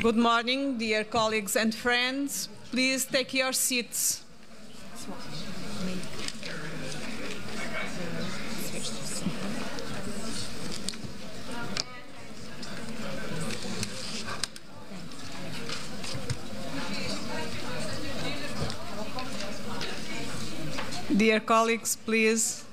Good morning, dear colleagues and friends. Please take your seats. Dear colleagues, please.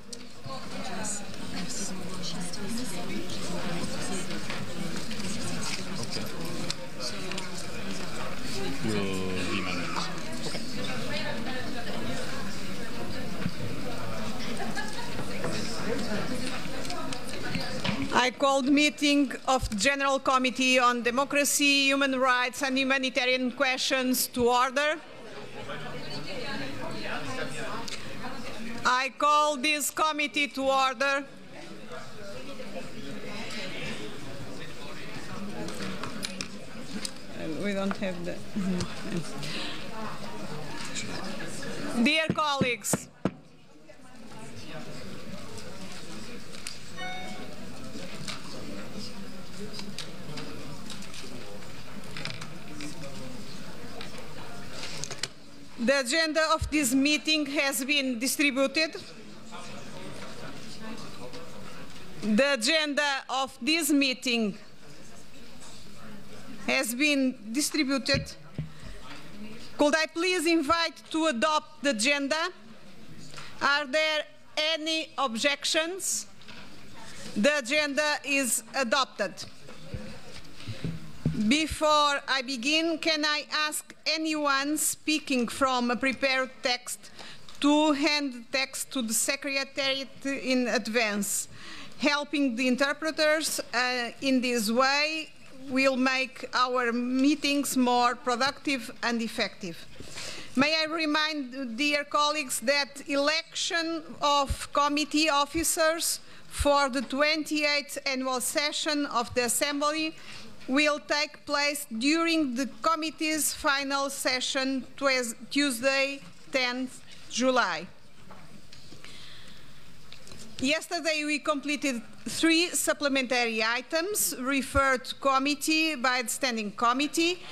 I called meeting of the General Committee on Democracy, Human Rights and Humanitarian Questions to order. I call this committee to order. We don't have the... Dear colleagues, the agenda of this meeting has been distributed. The agenda of this meeting has been distributed. Could I please invite to adopt the agenda? Are there any objections? The agenda is adopted. Before I begin, can I ask anyone speaking from a prepared text to hand the text to the Secretariat in advance? Helping the interpreters in this way will make our meetings more productive and effective. May I remind dear colleagues that election of committee officers for the 28th annual session of the Assembly will take place during the committee's final session Tuesday, 10th July. Yesterday we completed 3 supplementary items referred to committee by the Standing Committee,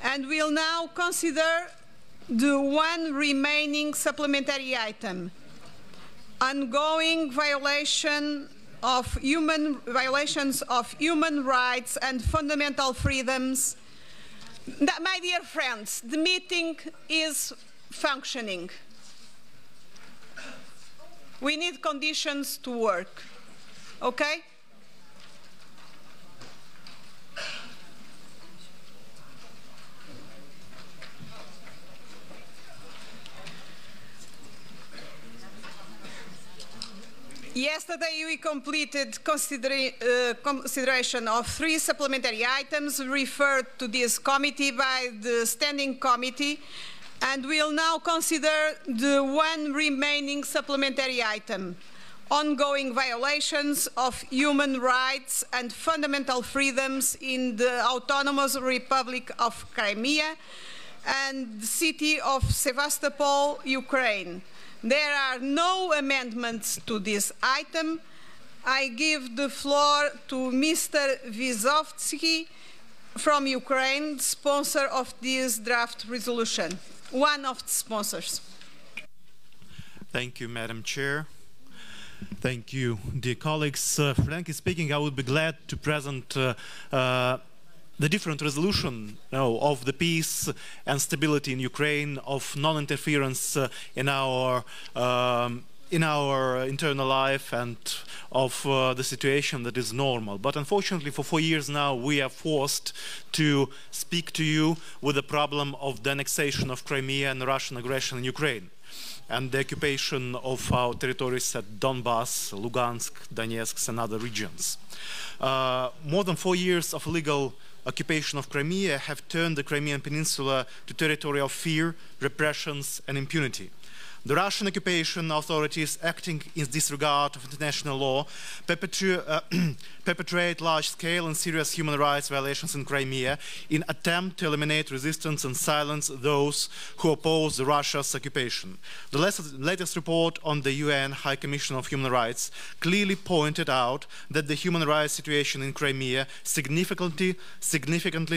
and we'll now consider the 1 remaining supplementary item, ongoing violations of human rights and fundamental freedoms. My dear friends, the meeting is functioning. We need conditions to work, okay? Yesterday we completed consideration of 3 supplementary items referred to this committee by the Standing Committee, and we'll now consider the 1 remaining supplementary item, ongoing violations of human rights and fundamental freedoms in the Autonomous Republic of Crimea and the city of Sevastopol, Ukraine. There are no amendments to this item. I give the floor to Mr. Vysovsky from Ukraine, sponsor of this draft resolution, one of the sponsors. Thank you, Madam Chair. Thank you, dear colleagues. Frankly speaking, I would be glad to present the different resolution of the peace and stability in Ukraine, of non-interference in our internal life, and of the situation that is normal. But unfortunately, for 4 years now, we are forced to speak to you with the problem of the annexation of Crimea and the Russian aggression in Ukraine, and the occupation of our territories at Donbass, Lugansk, Donetsk, and other regions. More than 4 years of illegal occupation of Crimea have turned the Crimean Peninsula to territory of fear, repressions, and impunity. The Russian occupation authorities, acting in disregard of international law, perpetrate large-scale and serious human rights violations in Crimea in attempt to eliminate resistance and silence those who oppose Russia's occupation. The latest report on the UN High Commission of Human Rights clearly pointed out that the human rights situation in Crimea significantly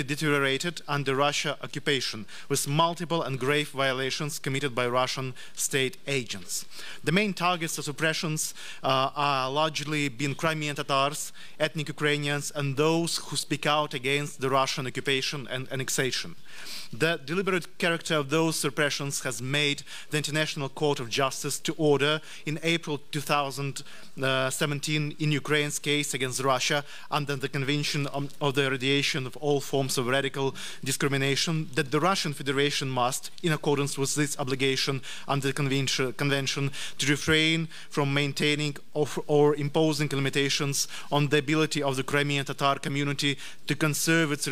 deteriorated under Russia occupation, with multiple and grave violations committed by Russian state agents. The main targets of suppressions are largely been Crimean Tatars, ethnic Ukrainians, and those who speak out against the Russian occupation and annexation. The deliberate character of those repressions has made the International Court of Justice to order in April 2017 in Ukraine's case against Russia under the Convention of the Eradication of All Forms of Radical Discrimination that the Russian Federation must, in accordance with this obligation under the convention, to refrain from maintaining or imposing limitations on the ability of the Crimean Tatar community to conserve its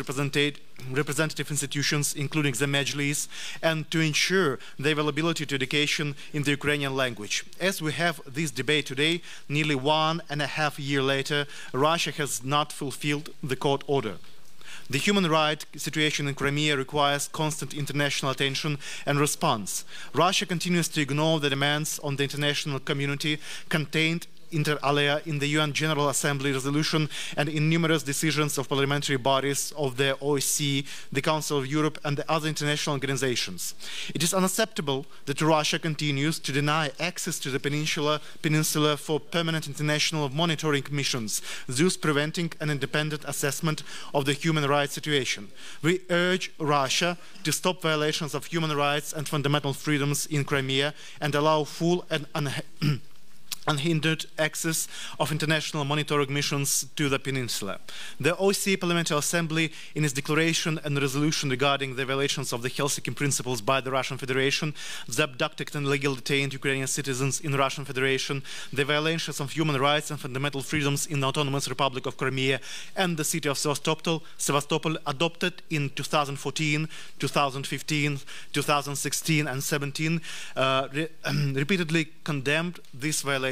representative institutions, including the Majlis, and to ensure the availability to education in the Ukrainian language. As we have this debate today, nearly 1.5 years later, Russia has not fulfilled the court order. The human rights situation in Crimea requires constant international attention and response. Russia continues to ignore the demands on the international community contained inter alia in the UN General Assembly resolution and in numerous decisions of parliamentary bodies of the OSCE, the Council of Europe, and the other international organizations. It is unacceptable that Russia continues to deny access to the peninsula for permanent international monitoring missions, thus preventing an independent assessment of the human rights situation. We urge Russia to stop violations of human rights and fundamental freedoms in Crimea and allow full and unhindered access of international monitoring missions to the peninsula. The OSCE Parliamentary Assembly, in its declaration and resolution regarding the violations of the Helsinki Principles by the Russian Federation, the abducted and illegally detained Ukrainian citizens in the Russian Federation, the violations of human rights and fundamental freedoms in the Autonomous Republic of Crimea and the city of Sevastopol, adopted in 2014, 2015, 2016 and 17, repeatedly condemned these violations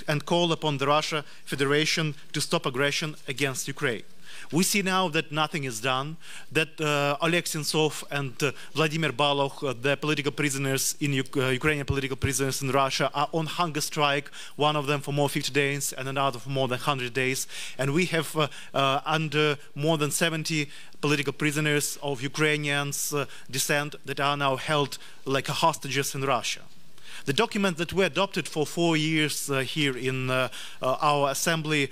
and call upon the Russian Federation to stop aggression against Ukraine. We see now that nothing is done, that Oleg Sentsov and Vladimir Balogh, the political prisoners in Ukrainian political prisoners in Russia, are on hunger strike, one of them for more 50 days and another for more than 100 days. And we have under more than 70 political prisoners of Ukrainians descent that are now held like hostages in Russia. The document that we adopted for 4 years here in our assembly,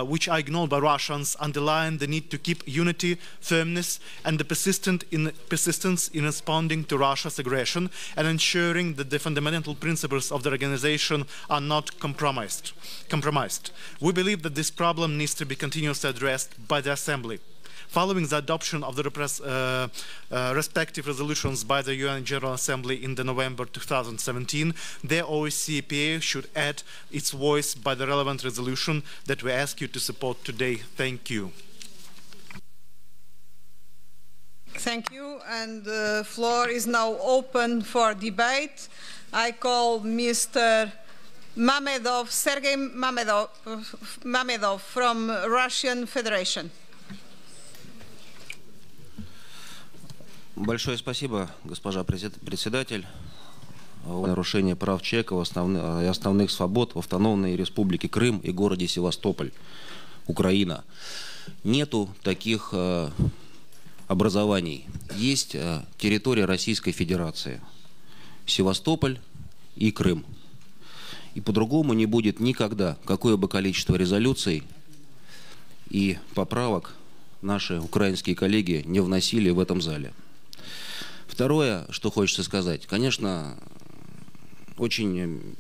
which are ignored by Russians, underline the need to keep unity, firmness, and the persistence in responding to Russia's aggression and ensuring that the fundamental principles of the organization are not compromised. We believe that this problem needs to be continuously addressed by the assembly. Following the adoption of the respective resolutions by the UN General Assembly in November 2017, the OSCE should add its voice by the relevant resolution that we ask you to support today. Thank you. Thank you, and the floor is now open for debate. I call Mr. Mamedov, Sergei Mamedov from Russian Federation. Большое спасибо, госпожа председатель. Нарушение прав человека и основных свобод в автономной республике Крым и городе Севастополь, Украина. Нету таких образований. Есть территория Российской Федерации, Севастополь и Крым. И по-другому не будет никогда, какое бы количество резолюций и поправок наши украинские коллеги не вносили в этом зале. Второе, что хочется сказать, конечно, очень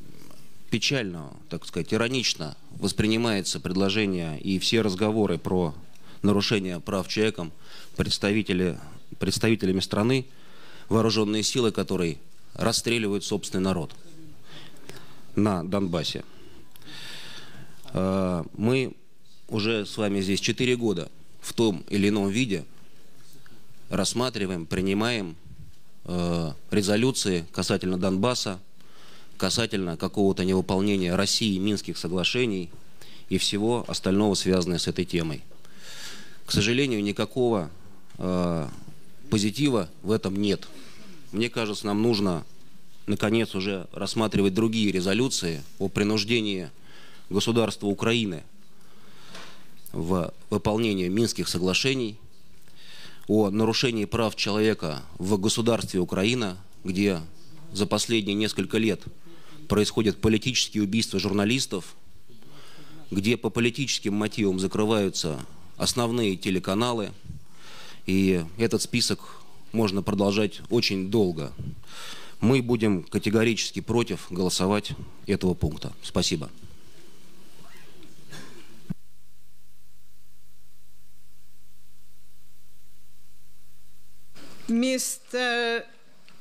печально, так сказать, иронично воспринимается предложение и все разговоры про нарушение прав человека представителями страны, вооруженные силы которой расстреливают собственный народ на Донбассе. Мы уже с вами здесь 4 года в том или ином виде рассматриваем, принимаем резолюции касательно Донбасса, касательно какого-то невыполнения России Минских соглашений и всего остального, связанного с этой темой. К сожалению, никакого позитива в этом нет. Мне кажется, нам нужно, наконец, уже рассматривать другие резолюции о принуждении государства Украины в выполнении Минских соглашений, о нарушении прав человека в государстве Украина, где за последние несколько лет происходят политические убийства журналистов, где по политическим мотивам закрываются основные телеканалы, и этот список можно продолжать очень долго. Мы будем категорически против голосовать этого пункта. Спасибо.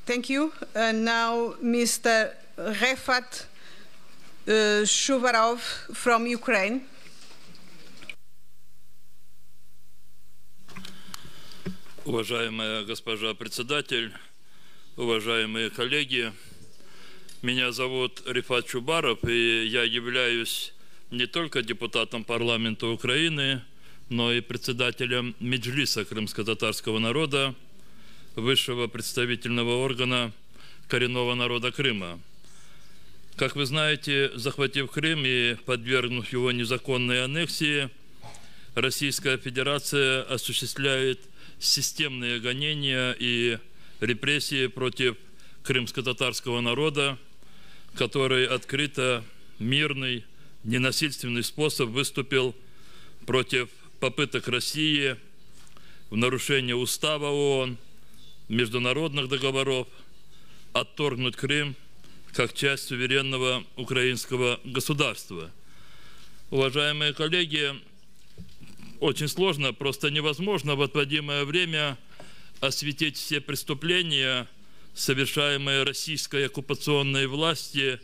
Thank you. Now, Mr. Refat Shuvarov from Ukraine. Уважаемая госпожа председатель, уважаемые коллеги, меня зовут Рифат Чубаров, и я являюсь не только депутатом парламента Украины, но и председателем Меджлиса крымско-татарского народа, высшего представительного органа коренного народа Крыма. Как вы знаете, захватив Крым и подвергнув его незаконной аннексии, Российская Федерация осуществляет системные гонения и репрессии против крымско-татарского народа, который открыто, мирный, ненасильственный способ выступил против попыток России в нарушение Устава ООН, международных договоров, отторгнуть Крым как часть суверенного украинского государства. Уважаемые коллеги, очень сложно, просто невозможно в отводимое время осветить все преступления, совершаемые российской оккупационной властью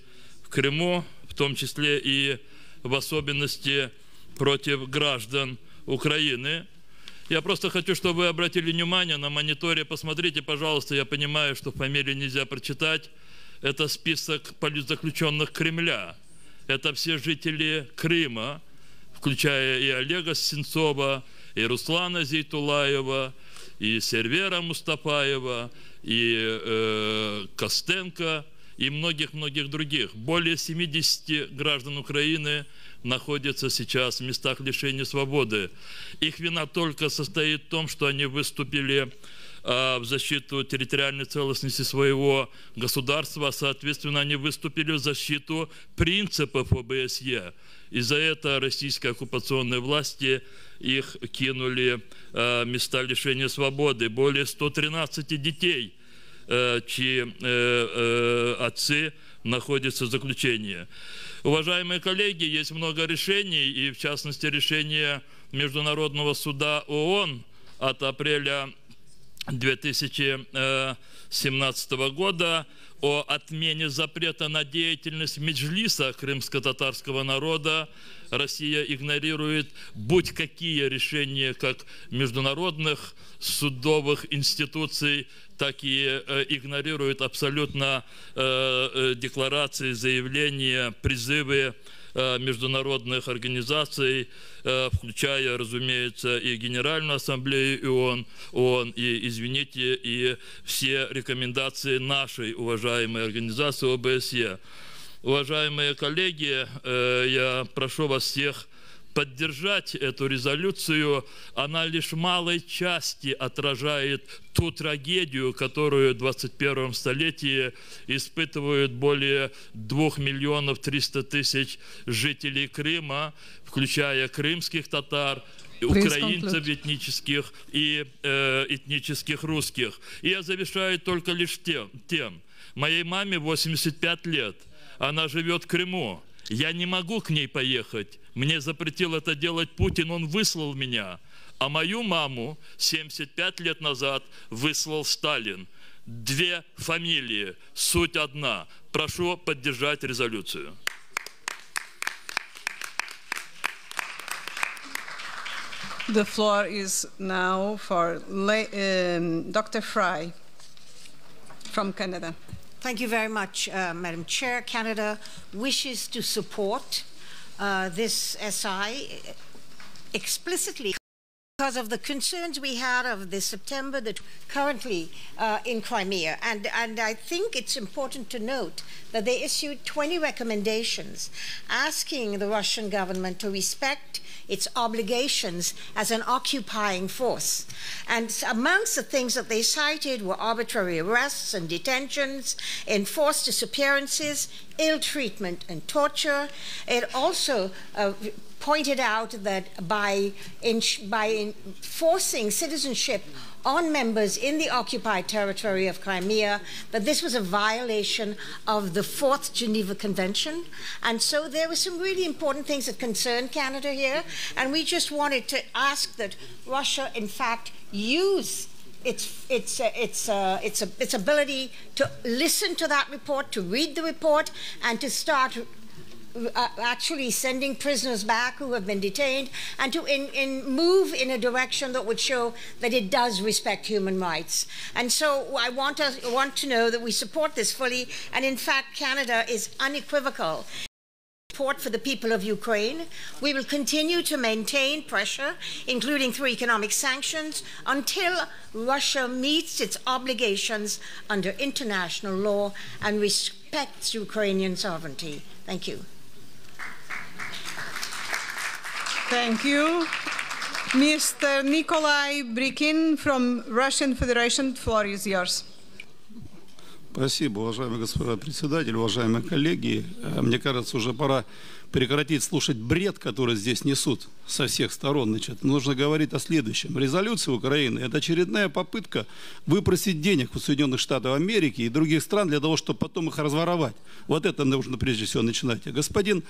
в Крыму, в том числе и в особенности против граждан Украины. Я просто хочу, чтобы вы обратили внимание на мониторе. Посмотрите, пожалуйста, я понимаю, что фамилии нельзя прочитать. Это список политзаключенных Кремля. Это все жители Крыма, включая и Олега Сенцова, и Руслана Зейтулаева, и Сервера Мустафаева, и Костенко, и многих-многих других. Более 70 граждан Украины находятся сейчас в местах лишения свободы. Их вина только состоит в том, что они выступили в защиту территориальной целостности своего государства, а соответственно они выступили в защиту принципов ОБСЕ. И за это российские оккупационные власти их кинули в места лишения свободы. Более 113 детей, чьи отцы находятся в заключении. Уважаемые коллеги, есть много решений, и в частности решение Международного суда ООН от апреля 2017 года о отмене запрета на деятельность Меджлиса крымско-татарского народа. Россия игнорирует будь какие решения как международных судовых институций, так и игнорирует абсолютно декларации, заявления, призывы международных организаций, включая, разумеется, и Генеральную Ассамблею ООН, и, извините, и все рекомендации нашей уважаемой организации ОБСЕ. Уважаемые коллеги, я прошу вас всех поддержать эту резолюцию. Она лишь в малой части отражает ту трагедию, которую в 21 столетии испытывают более 2 300 000 жителей Крыма, включая крымских татар, украинцев этнических и этнических русских. И я завершаю только лишь тем. Моей маме 85 лет. Она живет в Крыму. Я не могу к ней поехать. Мне запретил это делать Путин, он выслал меня. А мою маму 75 лет назад выслал Сталин. 2 фамилии, суть одна. Прошу поддержать резолюцию. The floor is now for Dr. Fry from Canada. Thank you very much, Madam Chair. Canada wishes to support this SI explicitly because of the concerns we had of this September that currently in Crimea. And I think it's important to note that they issued 20 recommendations asking the Russian government to respect its obligations as an occupying force. And amongst the things that they cited were arbitrary arrests and detentions, enforced disappearances, ill treatment and torture. It also pointed out that by enforcing citizenship on members in the occupied territory of Crimea, that this was a violation of the 4th Geneva Convention. And so there were some really important things that concern Canada here, and we just wanted to ask that Russia, in fact, use its ability to listen to that report, to read the report, and to start actually sending prisoners back who have been detained, and to move in a direction that would show that it does respect human rights. And so I want to know that we support this fully, and in fact Canada is unequivocal support for the people of Ukraine. We will continue to maintain pressure, including through economic sanctions, until Russia meets its obligations under international law and respects Ukrainian sovereignty. Thank you. Thank you. Mr. Nikolai Brikin from Russian Federation, the floor is yours. Спасибо, уважаемый господин председатель, уважаемые коллеги. Мне кажется, уже пора прекратить слушать бред, который здесь несут со всех сторон. Значит, нужно говорить о следующем. Резолюция Украины – это очередная попытка выпросить денег у Соединенных Штатов Америки и других стран для того, чтобы потом их разворовать. Вот это нужно прежде всего начинать. Господин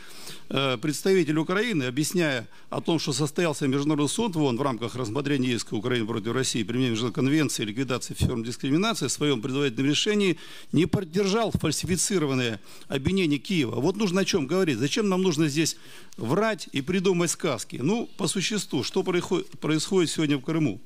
представитель Украины, объясняя о том, что состоялся Международный суд в ООН в рамках рассмотрения иска Украины против России, применения Международной конвенции о ликвидации форм дискриминации, в своем предварительном решении не поддержал фальсифицированное обвинение Киева. Вот нужно о чем говорить. Зачем нам нужно здесь врать и придумать сказки? Ну, по существу, что происходит сегодня в Крыму?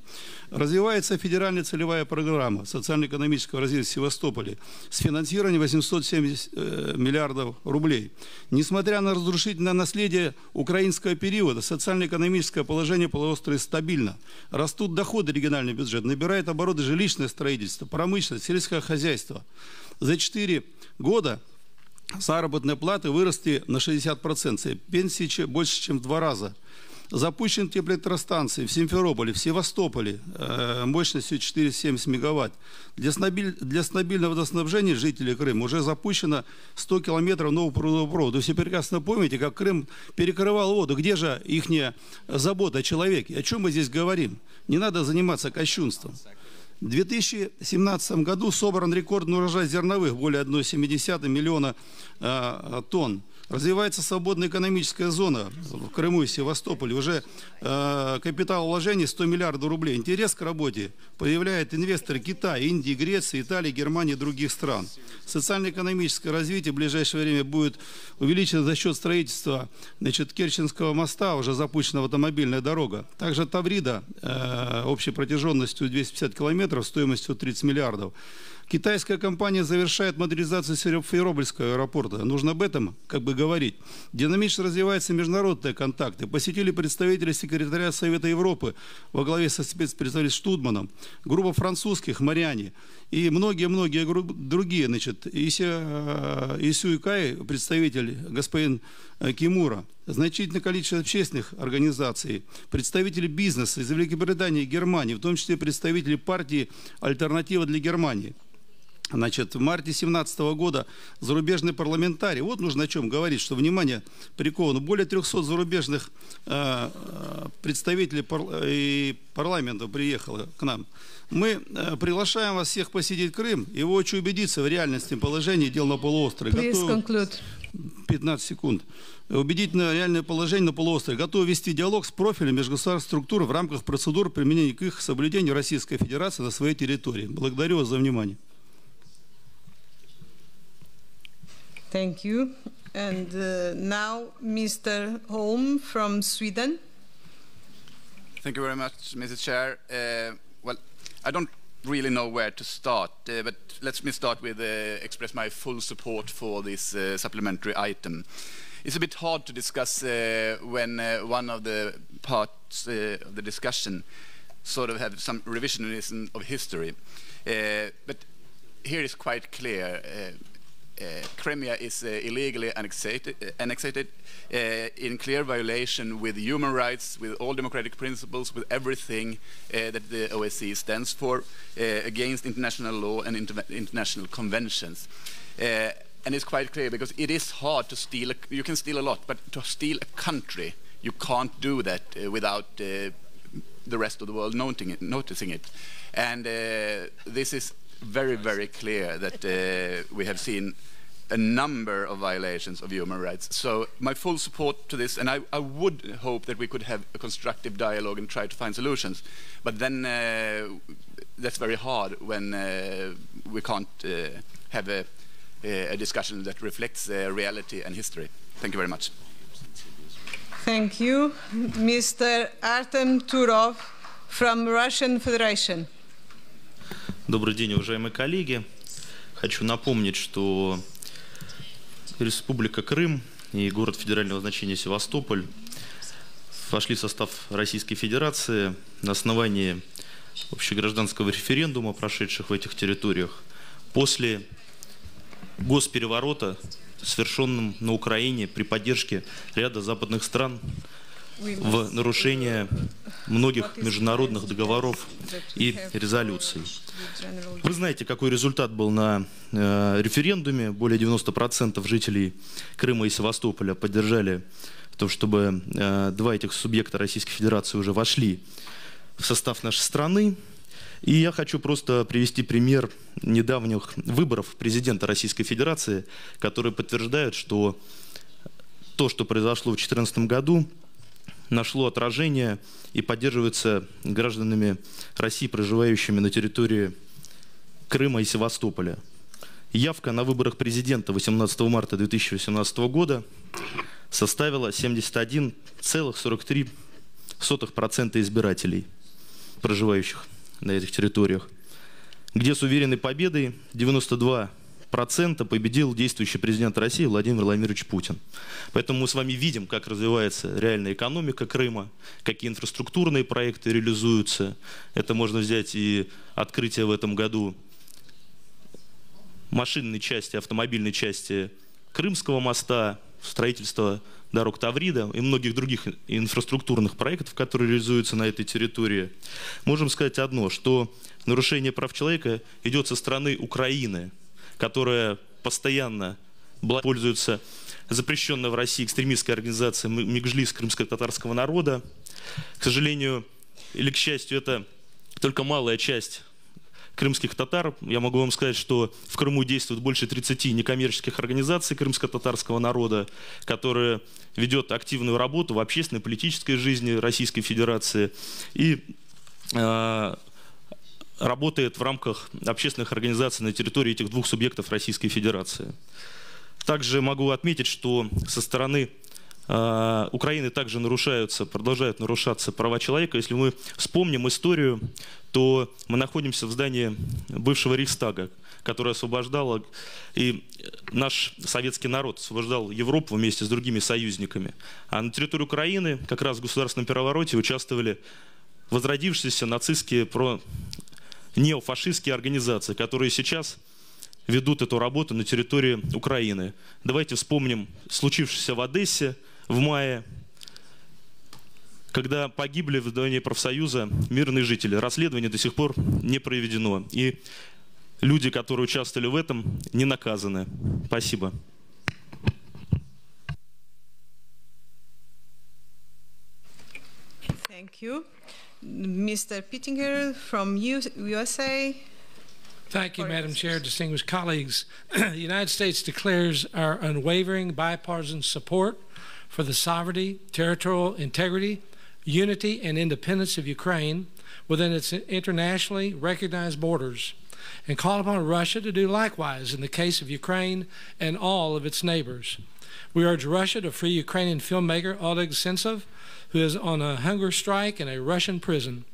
Развивается федеральная целевая программа социально-экономического развития в Севастополе с финансированием 870 миллиардов рублей. Несмотря на разрушительное наследие украинского периода, социально-экономическое положение полуострова стабильно. Растут доходы регионального бюджета, набирает обороты жилищное строительство, промышленность, сельское хозяйство. За 4 года заработные платы выросли на 60%, пенсии больше, чем в 2 раза. Запущены теплоэлектростанции в Симферополе, в Севастополе мощностью 470 мегаватт. Для стабильного водоснабжения жителей Крыма уже запущено 100 километров нового трубопровода. Вы все прекрасно помните, как Крым перекрывал воду. Где же ихняя забота о человеке? О чем мы здесь говорим? Не надо заниматься кощунством. В 2017 году собран рекордный урожай зерновых, более 1,7 миллиона тонн. Развивается свободная экономическая зона в Крыму и Севастополе. Уже капитал вложений 100 миллиардов рублей. Интерес к работе проявляют инвесторы Китая, Индии, Греции, Италии, Германии и других стран. Социально-экономическое развитие в ближайшее время будет увеличено за счет строительства Керченского моста, уже запущена автомобильная дорога. Также Таврида общей протяженностью 250 километров, стоимостью 30 миллиардов. Китайская компания завершает модернизацию Севастопольского аэропорта. Нужно об этом говорить. Динамично развиваются международные контакты. Посетили представители секретаря Совета Европы во главе со спецпредставителем Штудманом, группа французских, Мариани и многие-многие другие. Исюикай, представитель господин Кимура, значительное количество общественных организаций, представители бизнеса из Великобритании и Германии, в том числе представители партии «Альтернатива для Германии». В марте 2017 года зарубежные парламентарии, вот нужно о чем говорить, что, внимание, приковано, более 300 зарубежных представителей парламента приехало к нам. Мы приглашаем вас всех посетить Крым и воочию убедиться в реальности положения дел на полуострове. 15 секунд. Убедительно реальное положение на полуострове. Готовы вести диалог с профилем межгосударственных структур в рамках процедур применения к их соблюдению Российской Федерации на своей территории. Благодарю вас за внимание. Thank you. And now, Mr. Holm from Sweden. Thank you very much, Mr. Chair. Well, I don't really know where to start, but let me start with express my full support for this supplementary item. It's a bit hard to discuss when one of the parts of the discussion sort of have some revisionism of history. But here is quite clear. Crimea is illegally annexated in clear violation with human rights, with all democratic principles, with everything that the OSCE stands for, against international law and international conventions. And it's quite clear because it is hard to steal. You can steal a lot, but to steal a country, you can't do that without the rest of the world noticing it. And this is very, very clear that we have seen a number of violations of human rights. So my full support to this, and I would hope that we could have a constructive dialogue and try to find solutions. But then that's very hard when we can't have a discussion that reflects reality and history. Thank you very much. Thank you. Mr. Artem Turov from Russian Federation. Добрый день, уважаемые коллеги. Хочу напомнить, что Республика Крым и город федерального значения Севастополь вошли в состав Российской Федерации на основании общегражданского референдума, прошедших в этих территориях, после госпереворота, совершенным на Украине при поддержке ряда западных стран в нарушение многих международных договоров и резолюций. Вы знаете, какой результат был на референдуме. Более 90% жителей Крыма и Севастополя поддержали то, чтобы два этих субъекта Российской Федерации уже вошли в состав нашей страны. И я хочу просто привести пример недавних выборов президента Российской Федерации, которые подтверждают, что то, что произошло в 2014 году, нашло отражение и поддерживается гражданами России, проживающими на территории Крыма и Севастополя. Явка на выборах президента 18 марта 2018 года составила 71,43% избирателей, проживающих на этих территориях, где с уверенной победой 92% победил действующий президент России Владимир Владимирович Путин. Поэтому мы с вами видим, как развивается реальная экономика Крыма, какие инфраструктурные проекты реализуются. Это можно взять и открытие в этом году машинной части, автомобильной части Крымского моста, строительство дорог Таврида и многих других инфраструктурных проектов, которые реализуются на этой территории. Можем сказать одно, что нарушение прав человека идет со стороны Украины, которая постоянно пользуется запрещенной в России экстремистской организацией Меджлис крымско-татарского народа. К сожалению или к счастью, это только малая часть крымских татар. Я могу вам сказать, что в Крыму действует больше 30 некоммерческих организаций крымско-татарского народа, которые ведут активную работу в общественной и политической жизни Российской Федерации и работает в рамках общественных организаций на территории этих двух субъектов Российской Федерации. Также могу отметить, что со стороны Украины также продолжают нарушаться права человека. Если мы вспомним историю, то мы находимся в здании бывшего Рейхстага, которое освобождало, и наш советский народ освобождал Европу вместе с другими союзниками. А на территории Украины как раз в государственном перевороте участвовали возродившиеся нацистские неофашистские организации, которые сейчас ведут эту работу на территории Украины. Давайте вспомним случившееся в Одессе в мае, когда погибли в здании профсоюза мирные жители. Расследование до сих пор не проведено. И люди, которые участвовали в этом, не наказаны. Спасибо. Thank you. Mr. Pittinger from USA. Thank you, Madam Chair, distinguished colleagues. The United States declares our unwavering bipartisan support for the sovereignty, territorial integrity, unity, and independence of Ukraine within its internationally recognized borders, and call upon Russia to do likewise in the case of Ukraine and all of its neighbors. We urge Russia to free Ukrainian filmmaker Oleg Sentsov, who is on a hunger strike in a Russian prison,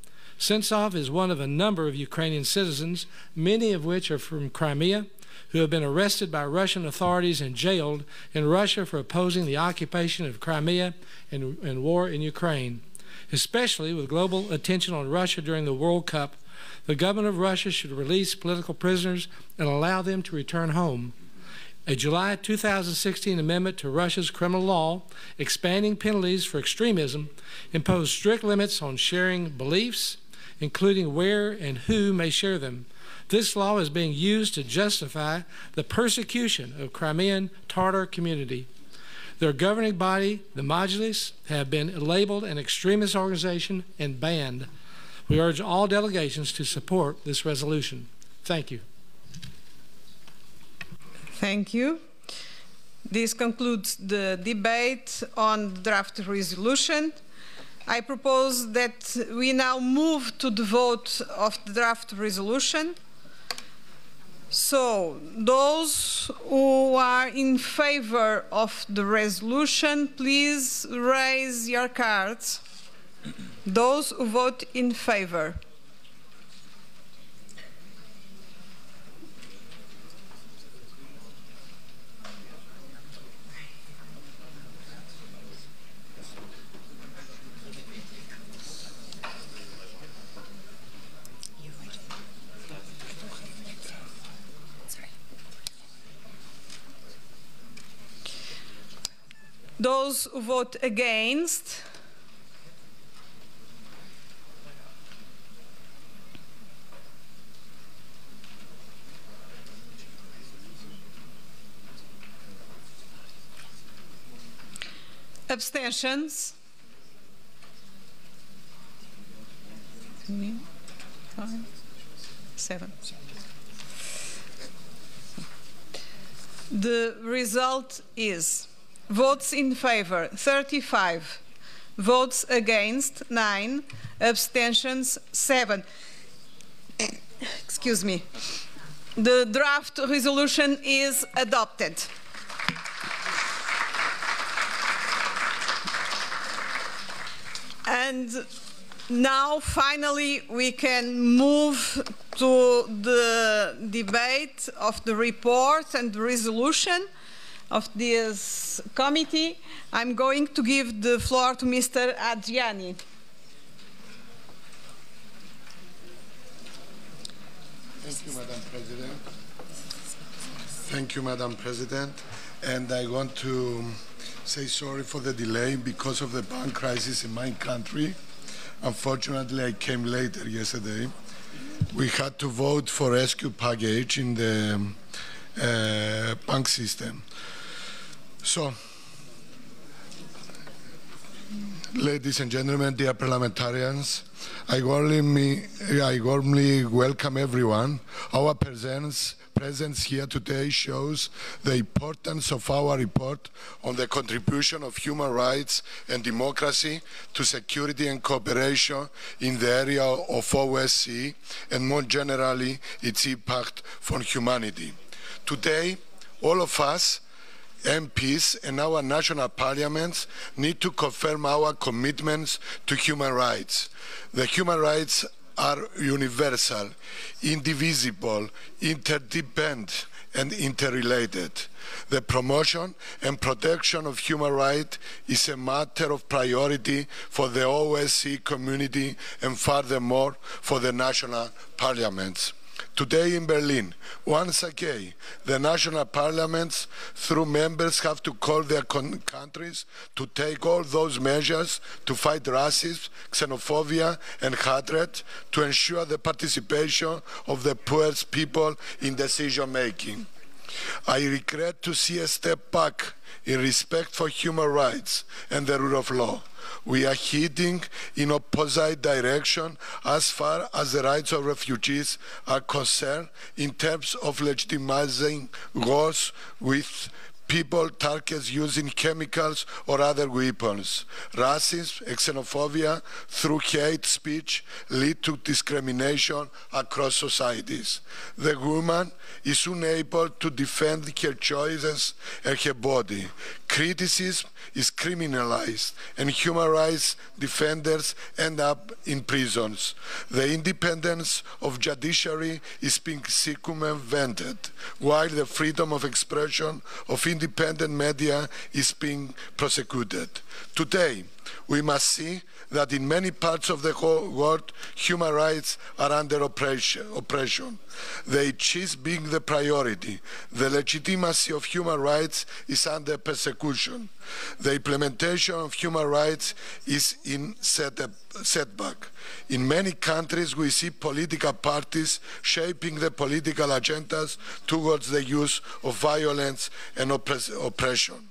Sentsov is one of a number of Ukrainian citizens, many of which are from Crimea, who have been arrested by Russian authorities and jailed in Russia for opposing the occupation of Crimea and war in Ukraine. Especially with global attention on Russia during the World Cup, the government of Russia should release political prisoners and allow them to return home. A July 2016 amendment to Russia's criminal law, expanding penalties for extremism, imposed strict limits on sharing beliefs, including where and who may share them. This law is being used to justify the persecution of Crimean Tatar community. Their governing body, the Majlis, have been labeled an extremist organization and banned. We urge all delegations to support this resolution. Thank you. Thank you. This concludes the debate on the draft resolution. I propose that we now move to the vote of the draft resolution. So, those who are in favor of the resolution, please raise your cards. Those who vote in favor. Those who vote against. Abstentions. 5, 7. The result is votes in favor 35, votes against 9, abstentions 7. Excuse me. The draft resolution is adopted. And now, finally, we can move to the debate of the report and the resolution of this committee. I'm going to give the floor to Mr. Adriani. Thank you, Madam President. Thank you, Madam President. And I want to say sorry for the delay because of the bank crisis in my country. Unfortunately, I came later yesterday. We had to vote for rescue package in the bank system. So, ladies and gentlemen, dear parliamentarians, I warmly welcome everyone. Our presence here today shows the importance of our report on the contribution of human rights and democracy to security and cooperation in the area of OSCE and more generally its impact on humanity. Today, all of us, MPs and our national parliaments need to confirm our commitments to human rights. The human rights are universal, indivisible, interdependent, and interrelated. The promotion and protection of human rights is a matter of priority for the OSCE community and furthermore for the national parliaments. Today in Berlin, once again, the national parliaments, through members, have to call their countries to take all those measures to fight racism, xenophobia, and hatred, to ensure the participation of the poorest people in decision-making. I regret to see a step back in respect for human rights and the rule of law. We are heading in opposite direction as far as the rights of refugees are concerned in terms of legitimizing wars with people targets using chemicals or other weapons. Racism and xenophobia through hate speech lead to discrimination across societies. The woman is unable to defend her choices and her body. Criticism is criminalized, and human rights defenders end up in prisons. The independence of judiciary is being circumvented, while the freedom of expression of independent media is being prosecuted. Today, we must see that in many parts of the whole world, human rights are under oppression. They cease being the priority. The legitimacy of human rights is under persecution. The implementation of human rights is in setback. In many countries, we see political parties shaping the political agendas towards the use of violence and oppression.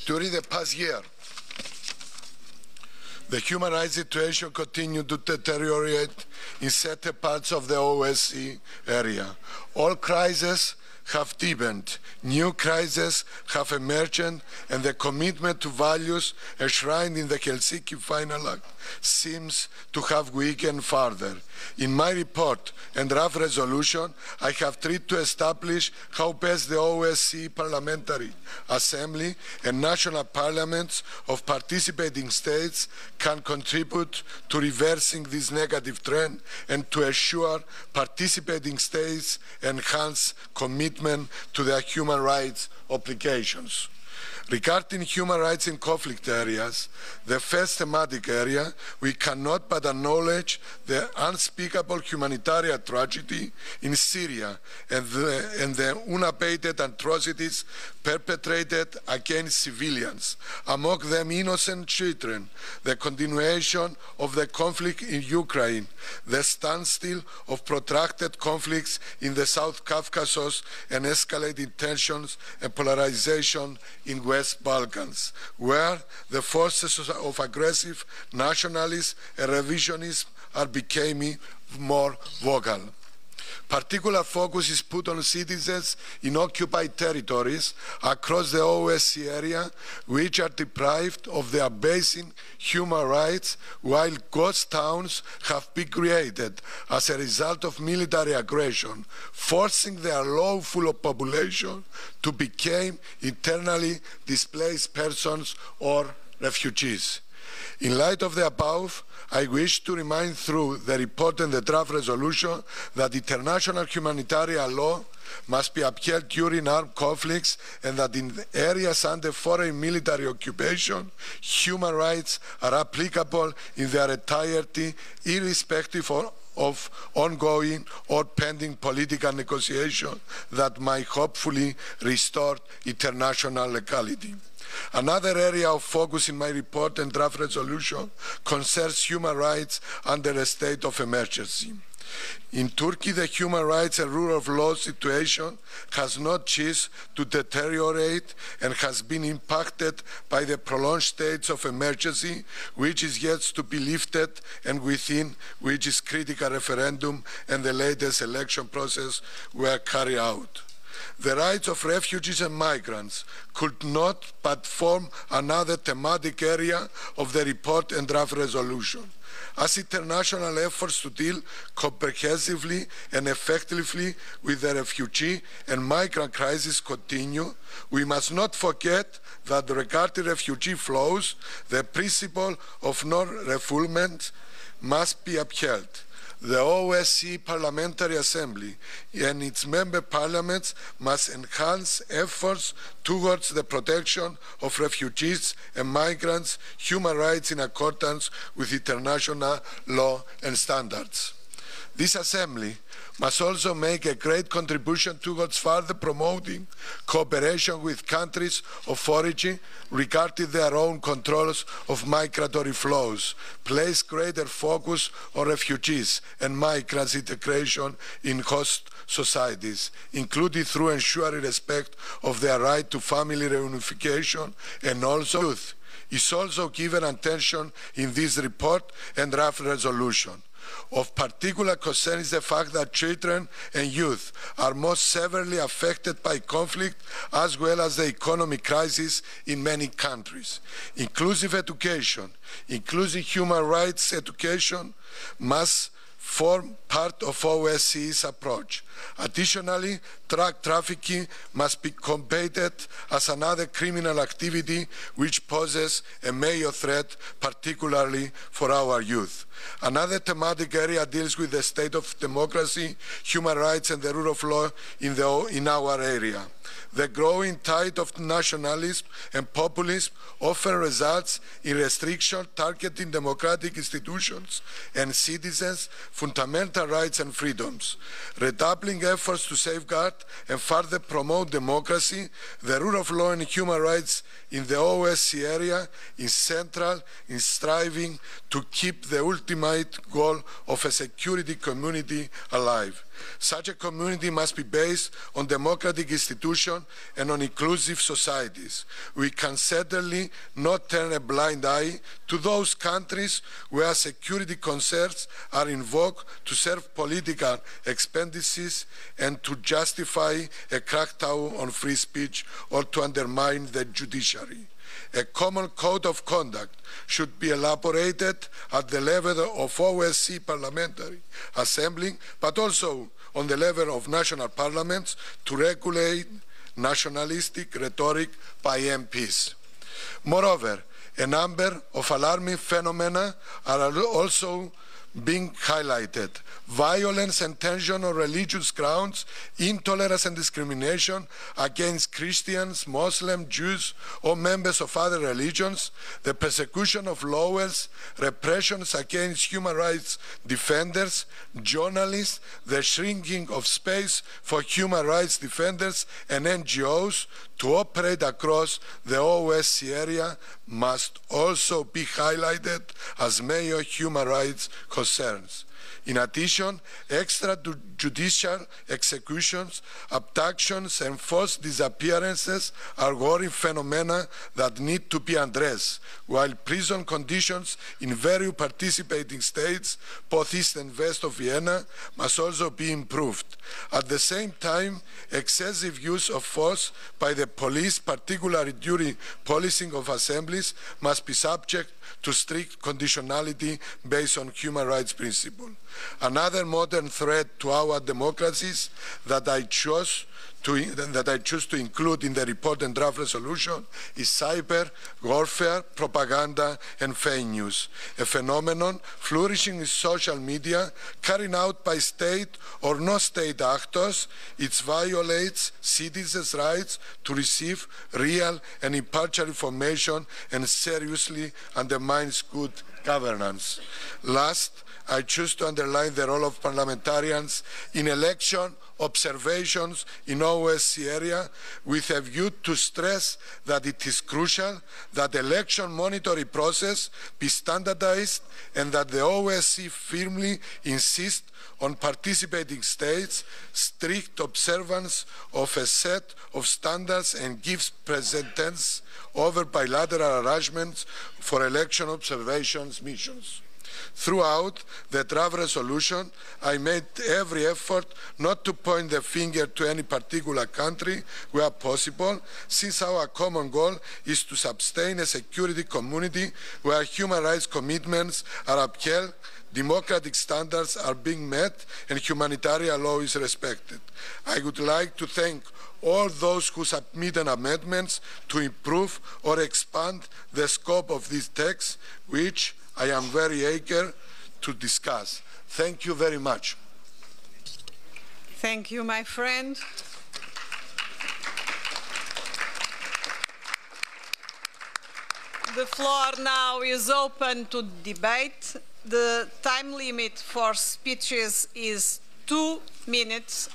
During the past year, the human rights situation continued to deteriorate in certain parts of the OSCE area. All crises have deepened, new crises have emerged, and the commitment to values enshrined in the Helsinki Final Act seems to have weakened further. In my report and draft resolution, I have tried to establish how best the OSCE Parliamentary Assembly and national parliaments of participating states can contribute to reversing this negative trend and to assure participating states enhance commitment to their human rights obligations. Regarding human rights in conflict areas, the first thematic area, we cannot but acknowledge the unspeakable humanitarian tragedy in Syria and the unabated atrocities perpetrated against civilians, among them innocent children, the continuation of the conflict in Ukraine, the standstill of protracted conflicts in the South Caucasus, and escalating tensions and polarization in West Balkans, where the forces of aggressive nationalism and revisionism are becoming more vocal. Particular focus is put on citizens in occupied territories across the OSCE area, which are deprived of their basic human rights, while ghost towns have been created as a result of military aggression, forcing their lawful population to become internally displaced persons or refugees. In light of the above, I wish to remind through the report and the draft resolution that international humanitarian law must be upheld during armed conflicts, and that in areas under foreign military occupation, human rights are applicable in their entirety, irrespective of ongoing or pending political negotiation that might hopefully restore international legality. Another area of focus in my report and draft resolution concerns human rights under a state of emergency. In Turkey, the human rights and rule of law situation has not ceased to deteriorate and has been impacted by the prolonged states of emergency, which is yet to be lifted, and within which is critical referendum and the latest election process were carried out. The rights of refugees and migrants could not but form another thematic area of the report and draft resolution. As international efforts to deal comprehensively and effectively with the refugee and migrant crisis continue, we must not forget that regarding refugee flows, the principle of non-refoulement must be upheld. The OSCE Parliamentary Assembly and its member parliaments must enhance efforts towards the protection of refugees and migrants' human rights in accordance with international law and standards. This Assembly must also make a great contribution towards further promoting cooperation with countries of origin regarding their own controls of migratory flows, place greater focus on refugees and migrants' integration in host societies, including through ensuring respect of their right to family reunification, and also youth is also given attention in this report and draft resolution. Of particular concern is the fact that children and youth are most severely affected by conflict as well as the economic crisis in many countries. Inclusive education, inclusive human rights education must form part of OSCE's approach. Additionally, drug trafficking must be combated as another criminal activity which poses a major threat, particularly for our youth. Another thematic area deals with the state of democracy, human rights, and the rule of law in our area. The growing tide of nationalism and populism often results in restriction targeting democratic institutions and citizens' fundamental rights and freedoms. Redoubling efforts to safeguard and further promote democracy, the rule of law and human rights in the OSCE area is central in striving to keep the ultimate goal of a security community alive. Such a community must be based on democratic institutions and on inclusive societies. We can certainly not turn a blind eye to those countries where security concerns are invoked to serve political expediencies and to justify a crackdown on free speech or to undermine the judiciary. A common code of conduct should be elaborated at the level of OSCE Parliamentary Assembly, but also on the level of national parliaments to regulate nationalistic rhetoric by MPs. Moreover, a number of alarming phenomena are also being highlighted. Violence and tension on religious grounds, intolerance and discrimination against Christians, Muslims, Jews, or members of other religions, the persecution of lawyers, repressions against human rights defenders, journalists, the shrinking of space for human rights defenders and NGOs to operate across the OSCE area must also be highlighted as major human rights concerns. In addition, extrajudicial executions, abductions, and forced disappearances are worrying phenomena that need to be addressed, while prison conditions in various participating states, both east and west of Vienna, must also be improved. At the same time, excessive use of force by the police, particularly during policing of assemblies, must be subject to strict conditionality based on human rights principles. Another modern threat to our democracies that I choose to include in the report and draft resolution is cyber warfare, propaganda, and fake news, a phenomenon flourishing in social media, carried out by state or non-state actors. It violates citizens' rights to receive real and impartial information and seriously undermines good governance. Last, I choose to underline the role of parliamentarians in election observations in OSCE area with a view to stress that it is crucial that the election monitoring process be standardized and that the OSCE firmly insist on participating states strict observance of a set of standards and gives precedence over bilateral arrangements for election observations missions. Throughout the draft resolution, I made every effort not to point the finger to any particular country where possible, since our common goal is to sustain a security community where human rights commitments are upheld, democratic standards are being met, and humanitarian law is respected. I would like to thank all those who submitted amendments to improve or expand the scope of this text, which I am very eager to discuss. Thank you very much. Thank you, my friend. The floor now is open to debate. The time limit for speeches is 2 minutes.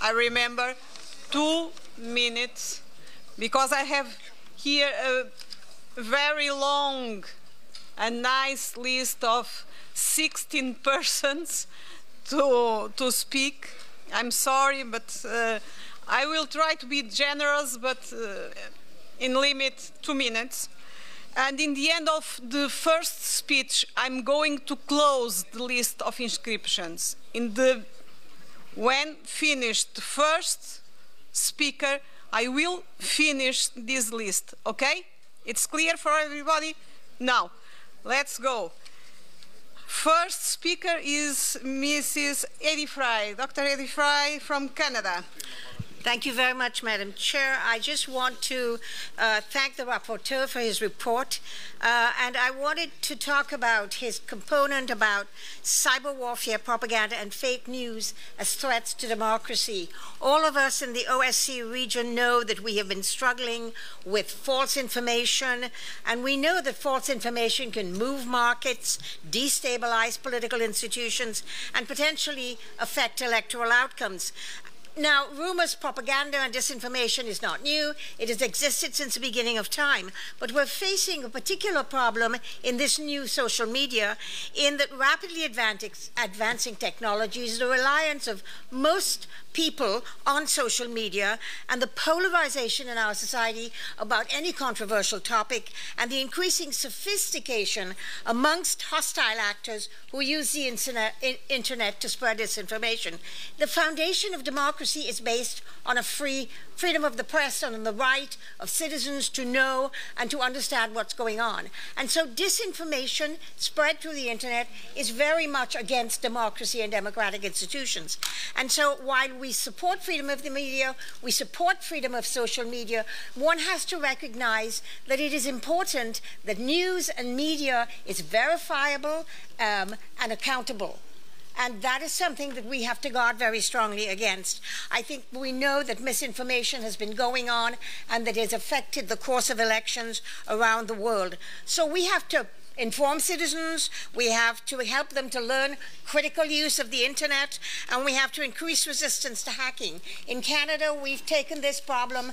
I remember 2 minutes, because I have here a very long a nice list of 16 persons to speak. I'm sorry, but I will try to be generous, but in limit 2 minutes. And in the end of the first speech, I'm going to close the list of inscriptions. When finished the first speaker, I will finish this list, okay? It's clear for everybody? Now, let's go. First speaker is Mrs. Eddie Fry, Dr. Eddie Fry from Canada. Thank you very much, Madam Chair. I just want to thank the rapporteur for his report. And I wanted to talk about his component about cyber warfare, propaganda, and fake news as threats to democracy. All of us in the OSCE region know that we have been struggling with false information, and we know that false information can move markets, destabilize political institutions, and potentially affect electoral outcomes. Now, rumors, propaganda, and disinformation is not new. It has existed since the beginning of time. But we're facing a particular problem in this new social media in that rapidly advancing technologies, the reliance of most people on social media, and the polarization in our society about any controversial topic, and the increasing sophistication amongst hostile actors who use the internet to spread disinformation. The foundation of democracy is based on a freedom of the press and on the right of citizens to know and to understand what's going on. And so disinformation spread through the internet is very much against democracy and democratic institutions. And so while we support freedom of the media, we support freedom of social media, one has to recognize that it is important that news and media is verifiable and accountable. And that is something that we have to guard very strongly against. I think we know that misinformation has been going on and that it has affected the course of elections around the world. So we have to inform citizens, we have to help them to learn critical use of the internet, and we have to increase resistance to hacking. In Canada, we've taken this problem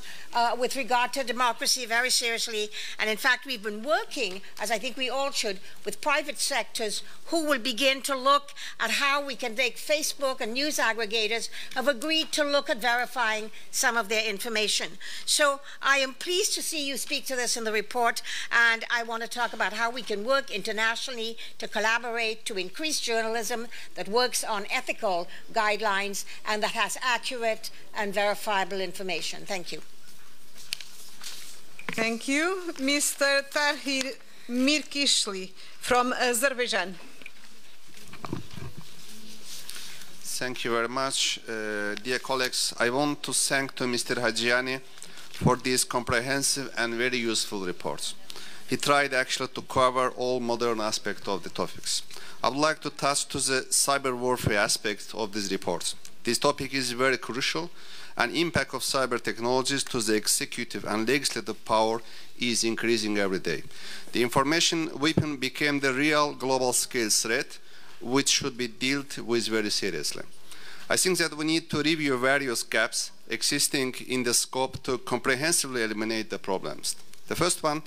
with regard to democracy very seriously, and in fact, we've been working, as I think we all should, with private sectors who will begin to look at how we can make Facebook and news aggregators have agreed to look at verifying some of their information. So I am pleased to see you speak to this in the report, and I want to talk about how we can work internationally to collaborate to increase journalism that works on ethical guidelines and that has accurate and verifiable information. Thank you. Thank you. Mr. Tahir Mirkishli from Azerbaijan. Thank you very much. Dear colleagues, I want to thank Mr. Hajiani for this comprehensive and very useful report. He tried actually to cover all modern aspects of the topics. I would like to touch to the cyber warfare aspect of this report. This topic is very crucial, and impact of cyber technologies to the executive and legislative power is increasing every day. The information weapon became the real global scale threat, which should be dealt with very seriously. I think that we need to review various gaps existing in the scope to comprehensively eliminate the problems. The first one,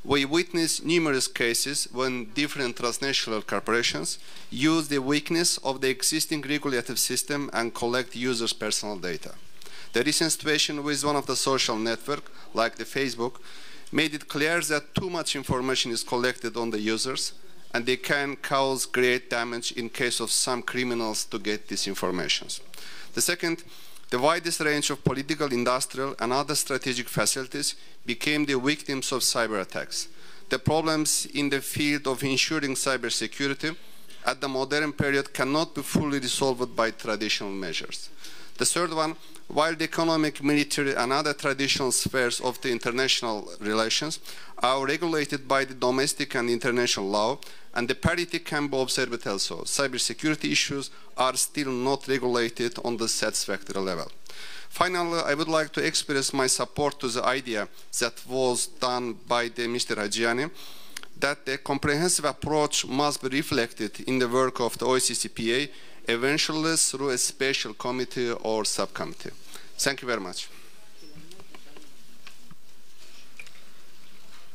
we witness numerous cases when different transnational corporations use the weakness of the existing regulative system and collect users' personal data. The recent situation with one of the social networks, like the Facebook, made it clear that too much information is collected on the users, and they can cause great damage in case of some criminals to get these information. The second, the widest range of political, industrial, and other strategic facilities became the victims of cyber attacks. The problems in the field of ensuring cybersecurity at the modern period cannot be fully resolved by traditional measures. The third one, while the economic, military, and other traditional spheres of the international relations are regulated by the domestic and international law, and the parity can be observed also, cybersecurity issues are still not regulated on the satisfactory level. Finally, I would like to express my support to the idea that was done by Mr. Hajiani, that the comprehensive approach must be reflected in the work of the OSCE, eventually through a special committee or subcommittee. Thank you very much.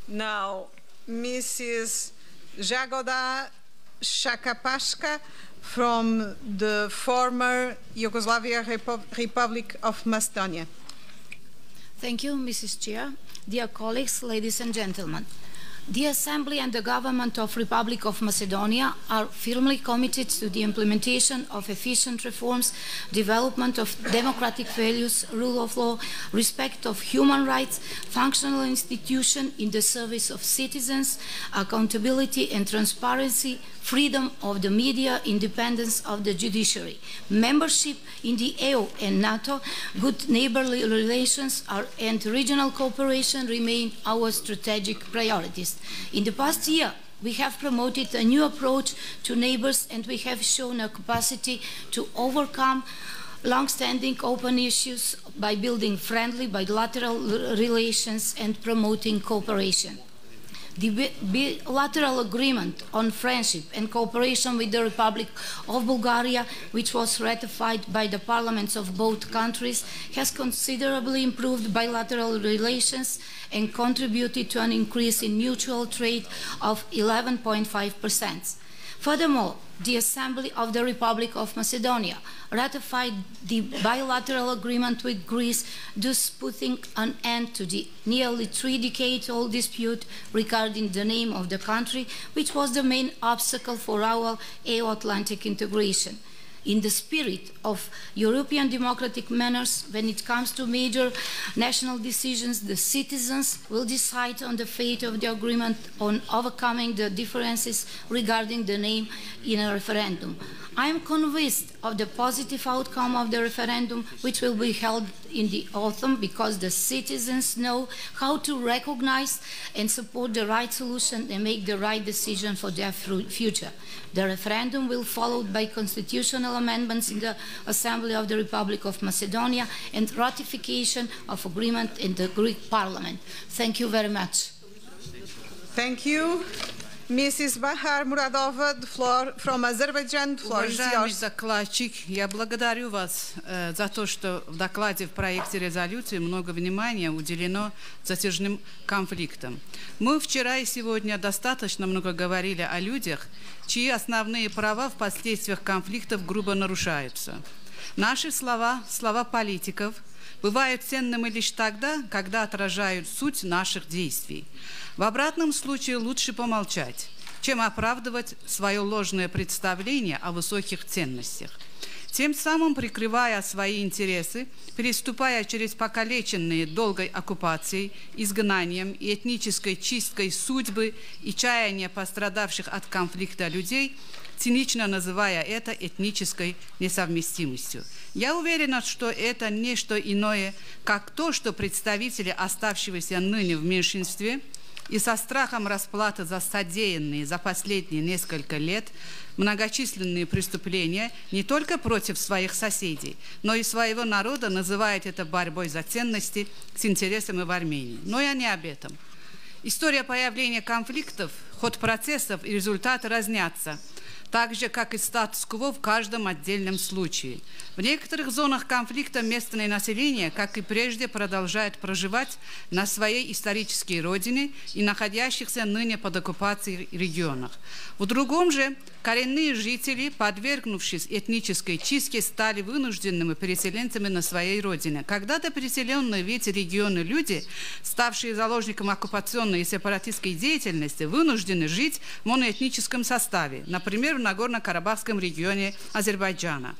Now, Mrs. Jagoda Shakapashka from the former Yugoslavia Republic of Macedonia. Thank you, Mrs. Chair. Dear colleagues, ladies and gentlemen. The Assembly and the Government of Republic of Macedonia are firmly committed to the implementation of efficient reforms, development of democratic values, rule of law, respect of human rights, functional institutions in the service of citizens, accountability and transparency, freedom of the media, independence of the judiciary, membership in the EU and NATO, good neighborly relations and regional cooperation remain our strategic priorities. In the past year, we have promoted a new approach to neighbors and we have shown a capacity to overcome long-standing open issues by building friendly bilateral relations and promoting cooperation. The bilateral agreement on friendship and cooperation with the Republic of Bulgaria, which was ratified by the parliaments of both countries, has considerably improved bilateral relations and contributed to an increase in mutual trade of 11.5%. Furthermore, the Assembly of the Republic of Macedonia ratified the bilateral agreement with Greece, thus putting an end to the nearly 3-decade-old dispute regarding the name of the country, which was the main obstacle for our EU-Atlantic integration. In the spirit of European democratic manners, when it comes to major national decisions, the citizens will decide on the fate of the agreement on overcoming the differences regarding the name in a referendum. I am convinced of the positive outcome of the referendum, which will be held in the autumn, because the citizens know how to recognize and support the right solution and make the right decision for their future. The referendum will be followed by constitutional amendments in the Assembly of the Republic of Macedonia and ratification of agreement in the Greek Parliament. Thank you very much. Thank you. Mrs. Bahar Muradova, the floor from Azerbaijan, the floor is Уважаемый yours. докладчик, я благодарю вас за то, что в докладе в проекте резолюции много внимания уделено затяжным конфликтам. Мы вчера и сегодня достаточно много говорили о людях, чьи основные права в последствиях конфликтов грубо нарушаются. Наши слова, слова политиков, бывают ценными лишь тогда, когда отражают суть наших действий. В обратном случае лучше помолчать, чем оправдывать свое ложное представление о высоких ценностях. Тем самым прикрывая свои интересы, переступая через покалеченные долгой оккупацией, изгнанием и этнической чисткой судьбы и чаяния пострадавших от конфликта людей, цинично называя это этнической несовместимостью. Я уверена, что это не что иное, как то, что представители, оставшиеся ныне в меньшинстве, и со страхом расплаты за содеянные за последние несколько лет многочисленные преступления не только против своих соседей, но и своего народа называют это борьбой за ценности с интересами в Армении. Но я не об этом. История появления конфликтов, ход процессов и результаты разнятся, так же, как и статус-кво в каждом отдельном случае. В некоторых зонах конфликта местное население, как и прежде, продолжает проживать на своей исторической родине и находящихся ныне под оккупацией регионах. В другом же коренные жители, подвергнувшись этнической чистке, стали вынужденными переселенцами на своей родине. Когда-то переселенные в эти регионы люди, ставшие заложником оккупационной и сепаратистской деятельности, вынуждены жить в моноэтническом составе, например, в Нагорно-Карабахском регионе Азербайджана.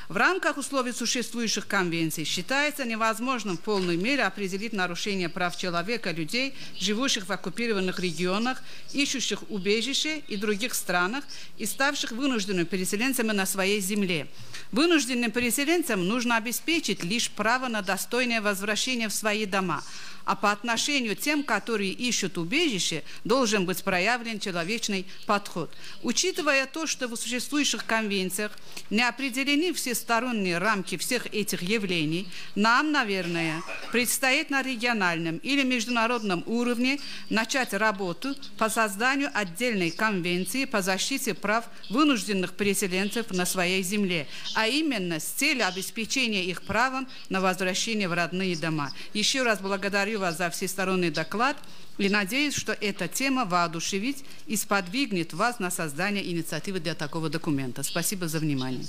В рамках условий существующих конвенций считается невозможным в полной мере определить нарушение прав человека людей, живущих в оккупированных регионах, ищущих убежище и других странах и ставших вынужденными переселенцами на своей земле. Вынужденным переселенцам нужно обеспечить лишь право на достойное возвращение в свои дома, а по отношению к тем, которые ищут убежище, должен быть проявлен человечный подход. Учитывая то, что в существующих конвенциях не определены всесторонние рамки всех этих явлений, нам, наверное, предстоит на региональном или международном уровне начать работу по созданию отдельной конвенции по защите прав вынужденных переселенцев на своей земле, а именно с целью обеспечения их правом на возвращение в родные дома. Еще раз благодарю вас за всесторонний доклад и надеюсь, что эта тема воодушевит и сподвигнет вас на создание инициативы для такого документа. Спасибо за внимание.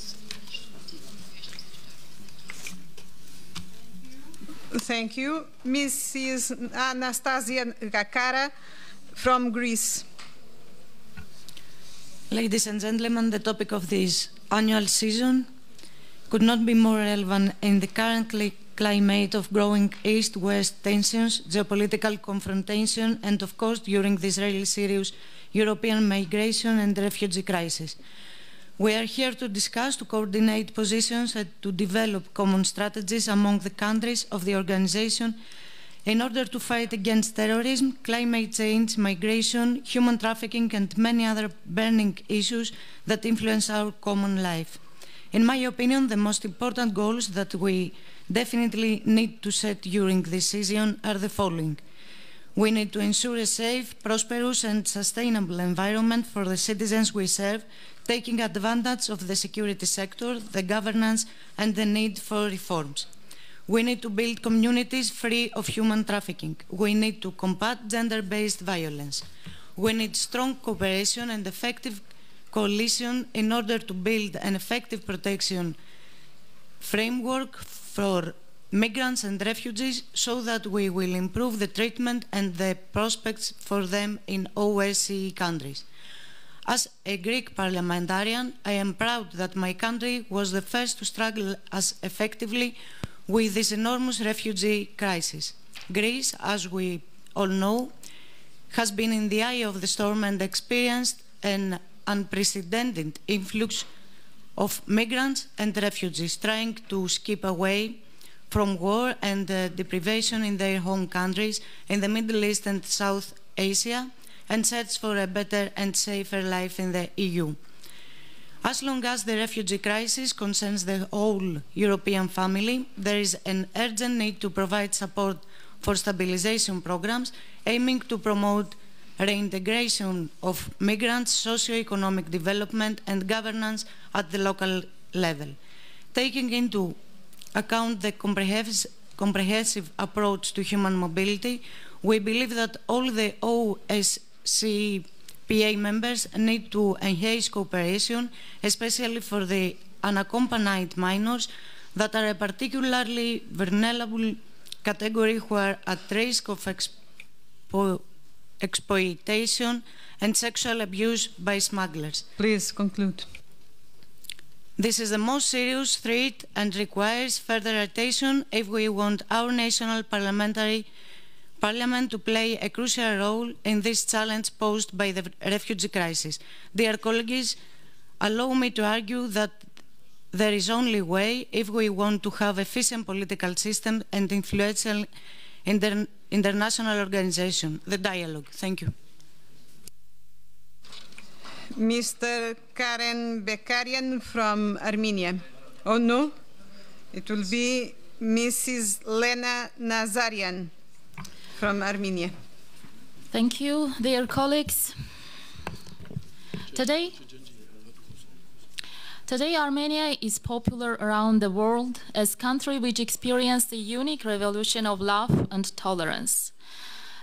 Thank you. Mrs. Anastasia Gakara, from Greece. Ladies and gentlemen, the topic of this annual season could not be more relevant in the current climate of growing East-West tensions, geopolitical confrontation, and of course during this really serious European migration and refugee crisis. We are here to discuss, to coordinate positions and to develop common strategies among the countries of the organization in order to fight against terrorism, climate change, migration, human trafficking, and many other burning issues that influence our common life. In my opinion, the most important goals that we definitely need to set during this season are the following. We need to ensure a safe, prosperous, and sustainable environment for the citizens we serve, taking advantage of the security sector, the governance, and the need for reforms. We need to build communities free of human trafficking. We need to combat gender-based violence. We need strong cooperation and effective coalition in order to build an effective protection framework for migrants and refugees so that we will improve the treatment and the prospects for them in OSCE countries. As a Greek parliamentarian, I am proud that my country was the first to struggle as effectively with this enormous refugee crisis. Greece, as we all know, has been in the eye of the storm and experienced an unprecedented influx of migrants and refugees trying to skip away from war and deprivation in their home countries in the Middle East and South Asia and search for a better and safer life in the EU. As long as the refugee crisis concerns the whole European family, there is an urgent need to provide support for stabilization programs aiming to promote reintegration of migrants, socio-economic development and governance at the local level. Taking into account the comprehensive approach to human mobility, we believe that all the OSCE PA members need to enhance cooperation, especially for the unaccompanied minors that are a particularly vulnerable category who are at risk of exploitation and sexual abuse by smugglers. Please conclude. This is the most serious threat and requires further attention if we want our national Parliament to play a crucial role in this challenge posed by the refugee crisis. Dear colleagues, allow me to argue that there is only way if we want to have efficient political system and influential international organization, the dialogue. Thank you. Mr. Karen Bekarian from Armenia. Oh no, it will be Mrs. Lena Nazarian from Armenia. Thank you, dear colleagues. Today, Armenia is popular around the world as a country which experienced a unique revolution of love and tolerance.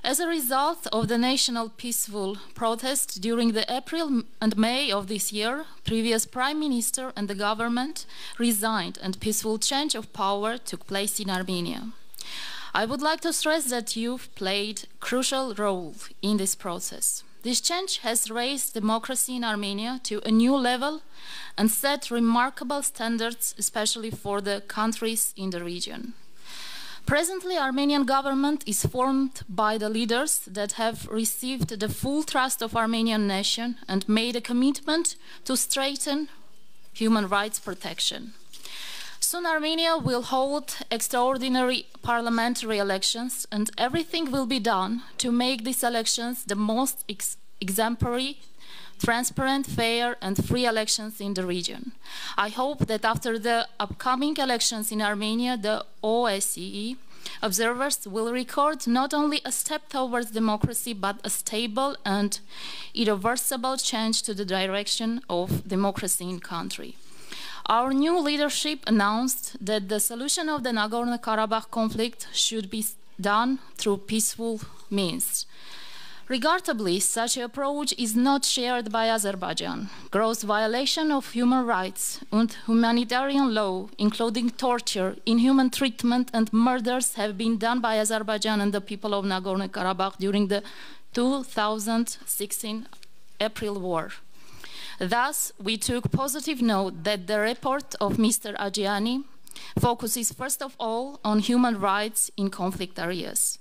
As a result of the national peaceful protest during the April and May of this year, previous Prime Minister and the government resigned and peaceful change of power took place in Armenia. I would like to stress that you've played a crucial role in this process. This change has raised democracy in Armenia to a new level and set remarkable standards, especially for the countries in the region. Presently, Armenian government is formed by the leaders that have received the full trust of Armenian nation and made a commitment to strengthen human rights protection. Soon Armenia will hold extraordinary parliamentary elections and everything will be done to make these elections the most exemplary, transparent, fair and free elections in the region. I hope that after the upcoming elections in Armenia, the OSCE observers will record not only a step towards democracy, but a stable and irreversible change to the direction of democracy in the country. Our new leadership announced that the solution of the Nagorno-Karabakh conflict should be done through peaceful means. Regrettably, such an approach is not shared by Azerbaijan. Gross violation of human rights and humanitarian law, including torture, inhuman treatment and murders have been done by Azerbaijan and the people of Nagorno-Karabakh during the 2016 April War. Thus, we took positive note that the report of Mr. Agiani focuses first of all on human rights in conflict areas.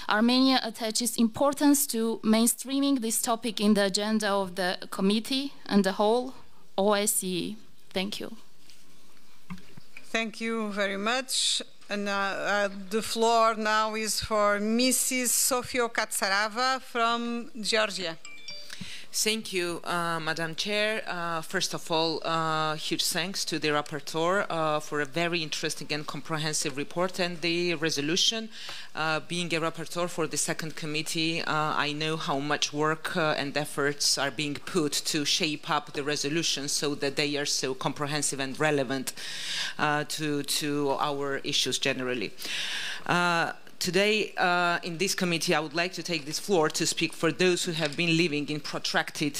Armenia attaches importance to mainstreaming this topic in the agenda of the committee and the whole OSCE. Thank you. Thank you very much. And the floor now is for Mrs. Sofia Katsarava from Georgia. Thank you, Madam Chair. First of all, huge thanks to the rapporteur for a very interesting and comprehensive report and the resolution. Being a rapporteur for the second committee, I know how much work and efforts are being put to shape up the resolution so that they are so comprehensive and relevant to our issues generally. Today, in this committee, I would like to take this floor to speak for those who have been living in protracted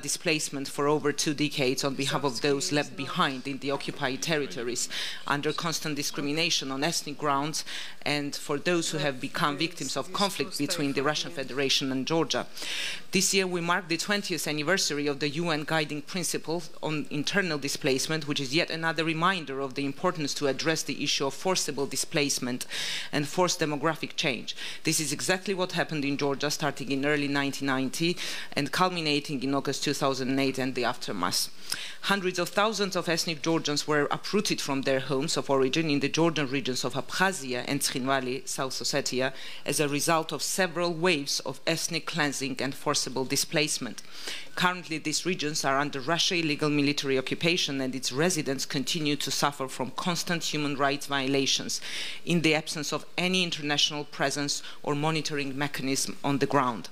displacement for over 2 decades on behalf of those left behind in the occupied territories under constant discrimination on ethnic grounds, and for those who have become victims of conflict between the Russian Federation and Georgia. This year, we mark the 20th anniversary of the UN Guiding Principles on Internal Displacement, which is yet another reminder of the importance to address the issue of forcible displacement and forced demographic change. This is exactly what happened in Georgia starting in early 1990 and culminating in August 2008 and the aftermath. Hundreds of thousands of ethnic Georgians were uprooted from their homes of origin in the Georgian regions of Abkhazia and Tskhinvali, South Ossetia, as a result of several waves of ethnic cleansing and forcible displacement. Currently, these regions are under Russian illegal military occupation, and its residents continue to suffer from constant human rights violations in the absence of any international presence or monitoring mechanism on the ground.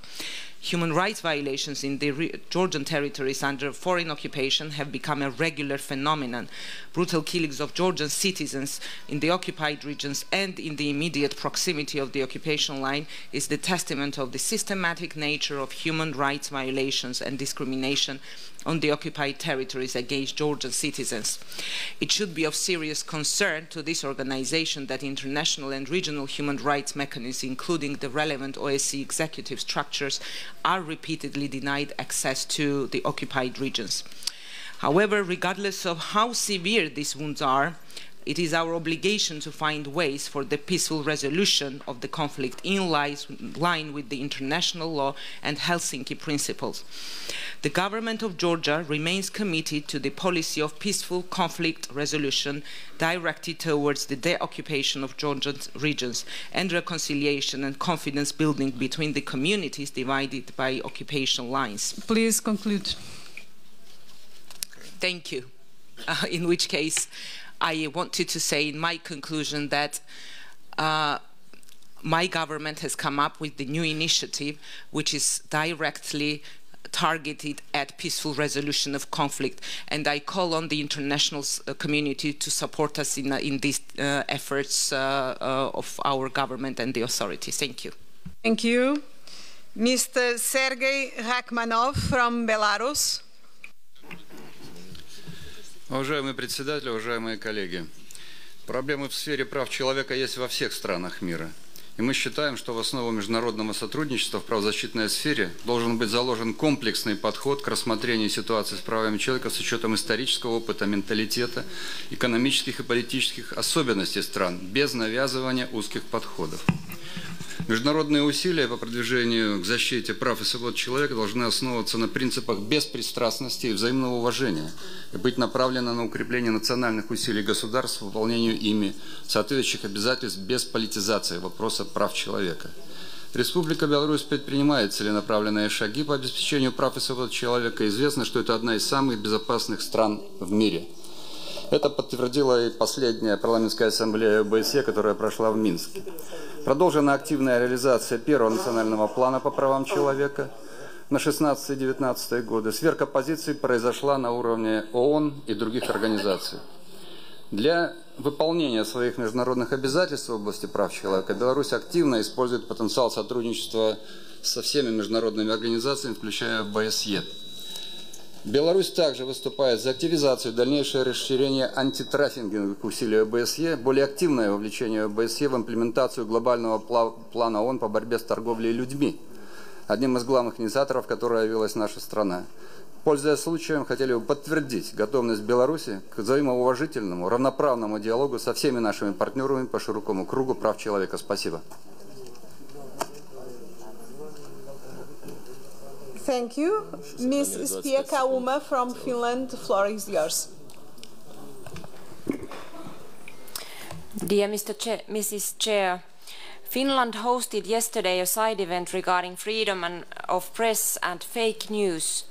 Human rights violations in the Georgian territories under foreign occupation have become a regular phenomenon. Brutal killings of Georgian citizens in the occupied regions and in the immediate proximity of the occupation line is the testament of the systematic nature of human rights violations and discrimination on the occupied territories against Georgian citizens. It should be of serious concern to this organization that international and regional human rights mechanisms, including the relevant OSCE executive structures, are repeatedly denied access to the occupied regions. However, regardless of how severe these wounds are, it is our obligation to find ways for the peaceful resolution of the conflict in line with the international law and Helsinki principles. The government of Georgia remains committed to the policy of peaceful conflict resolution directed towards the de-occupation of Georgian regions and reconciliation and confidence building between the communities divided by occupation lines. Please conclude. Thank you. In which case, I wanted to say in my conclusion that my government has come up with the new initiative, which is directly targeted at peaceful resolution of conflict, and I call on the international community to support us in these efforts of our government and the authorities. Thank you. Thank you. Mr. Sergei Rachmanov from Belarus. Уважаемый председатель, уважаемые коллеги, проблемы в сфере прав человека есть во всех странах мира. И мы считаем, что в основу международного сотрудничества в правозащитной сфере должен быть заложен комплексный подход к рассмотрению ситуации с правами человека с учетом исторического опыта, менталитета, экономических и политических особенностей стран, без навязывания узких подходов. Международные усилия по продвижению к защите прав и свобод человека должны основываться на принципах беспристрастности и взаимного уважения и быть направлены на укрепление национальных усилий государств в выполнению ими соответствующих обязательств без политизации вопроса прав человека. Республика Беларусь предпринимает целенаправленные шаги по обеспечению прав и свобод человека. Известно, что это одна из самых безопасных стран в мире. Это подтвердила и последняя парламентская ассамблея ОБСЕ, которая прошла в Минске. Продолжена активная реализация первого национального плана по правам человека на 16-19 годы. Сверка позиций произошла на уровне ООН и других организаций. Для выполнения своих международных обязательств в области прав человека Беларусь активно использует потенциал сотрудничества со всеми международными организациями, включая ОБСЕ. Беларусь также выступает за активизацию и дальнейшее расширение антитраффинговых усилий ОБСЕ, более активное вовлечение ОБСЕ в имплементацию глобального плана ООН по борьбе с торговлей людьми, одним из главных инициаторов, которой явилась наша страна. Пользуясь случаем, хотели бы подтвердить готовность Беларуси к взаимоуважительному, равноправному диалогу со всеми нашими партнерами по широкому кругу прав человека. Спасибо. Thank you. Ms. Spieka Uma from Finland, the floor is yours. Dear Mrs. Chair, Finland hosted yesterday a side event regarding freedom of press and fake news.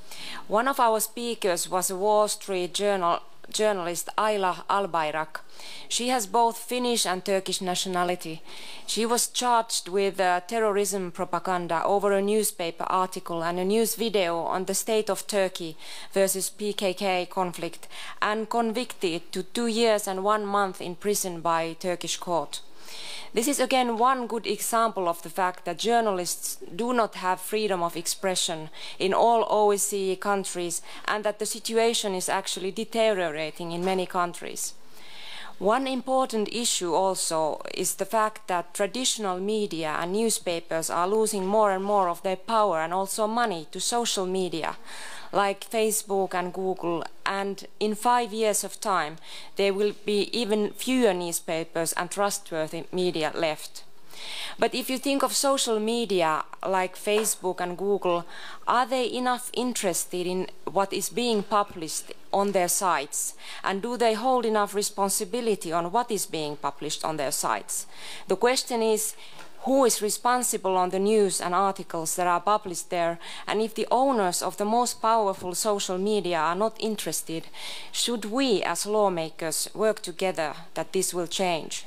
One of our speakers was a Wall Street journalist Ayla Albayrak. She has both Finnish and Turkish nationality. She was charged with terrorism propaganda over a newspaper article and a news video on the state of Turkey versus PKK conflict and convicted to 2 years and 1 month in prison by Turkish court. This is again one good example of the fact that journalists do not have freedom of expression in all OSCE countries and that the situation is actually deteriorating in many countries. One important issue also is the fact that traditional media and newspapers are losing more and more of their power and also money to social media like Facebook and Google, and in 5 years of time there will be even fewer newspapers and trustworthy media left. But if you think of social media like Facebook and Google, are they enough interested in what is being published on their sites? And do they hold enough responsibility on what is being published on their sites? The question is, who is responsible on the news and articles that are published there? And if the owners of the most powerful social media are not interested, should we as lawmakers work together that this will change?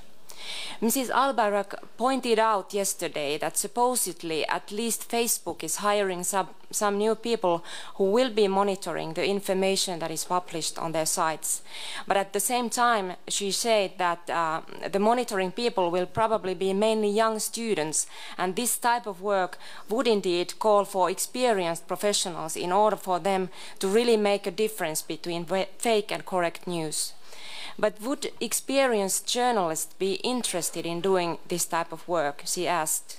Mrs. Albayrak pointed out yesterday that supposedly at least Facebook is hiring some new people who will be monitoring the information that is published on their sites. But at the same time, she said that the monitoring people will probably be mainly young students, and this type of work would indeed call for experienced professionals in order for them to really make a difference between fake and correct news. But would experienced journalists be interested in doing this type of work, she asked.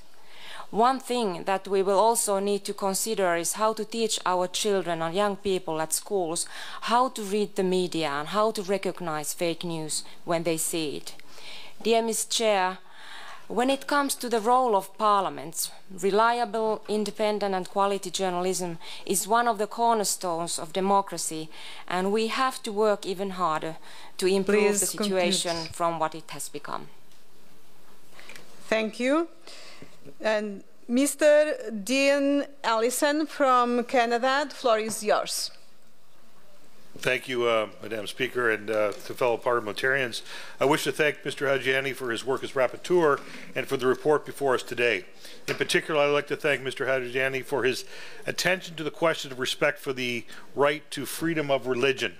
One thing that we will also need to consider is how to teach our children and young people at schools how to read the media and how to recognize fake news when they see it. Dear Ms. Chair, when it comes to the role of parliaments, reliable, independent and quality journalism is one of the cornerstones of democracy, and we have to work even harder to improve the situation from what it has become. Thank you. And Mr. Dean Allison from Canada, the floor is yours. Thank you, Madam Speaker, and to fellow parliamentarians. I wish to thank Mr. Hajiani for his work as rapporteur and for the report before us today. In particular, I'd like to thank Mr. Hajiani for his attention to the question of respect for the right to freedom of religion.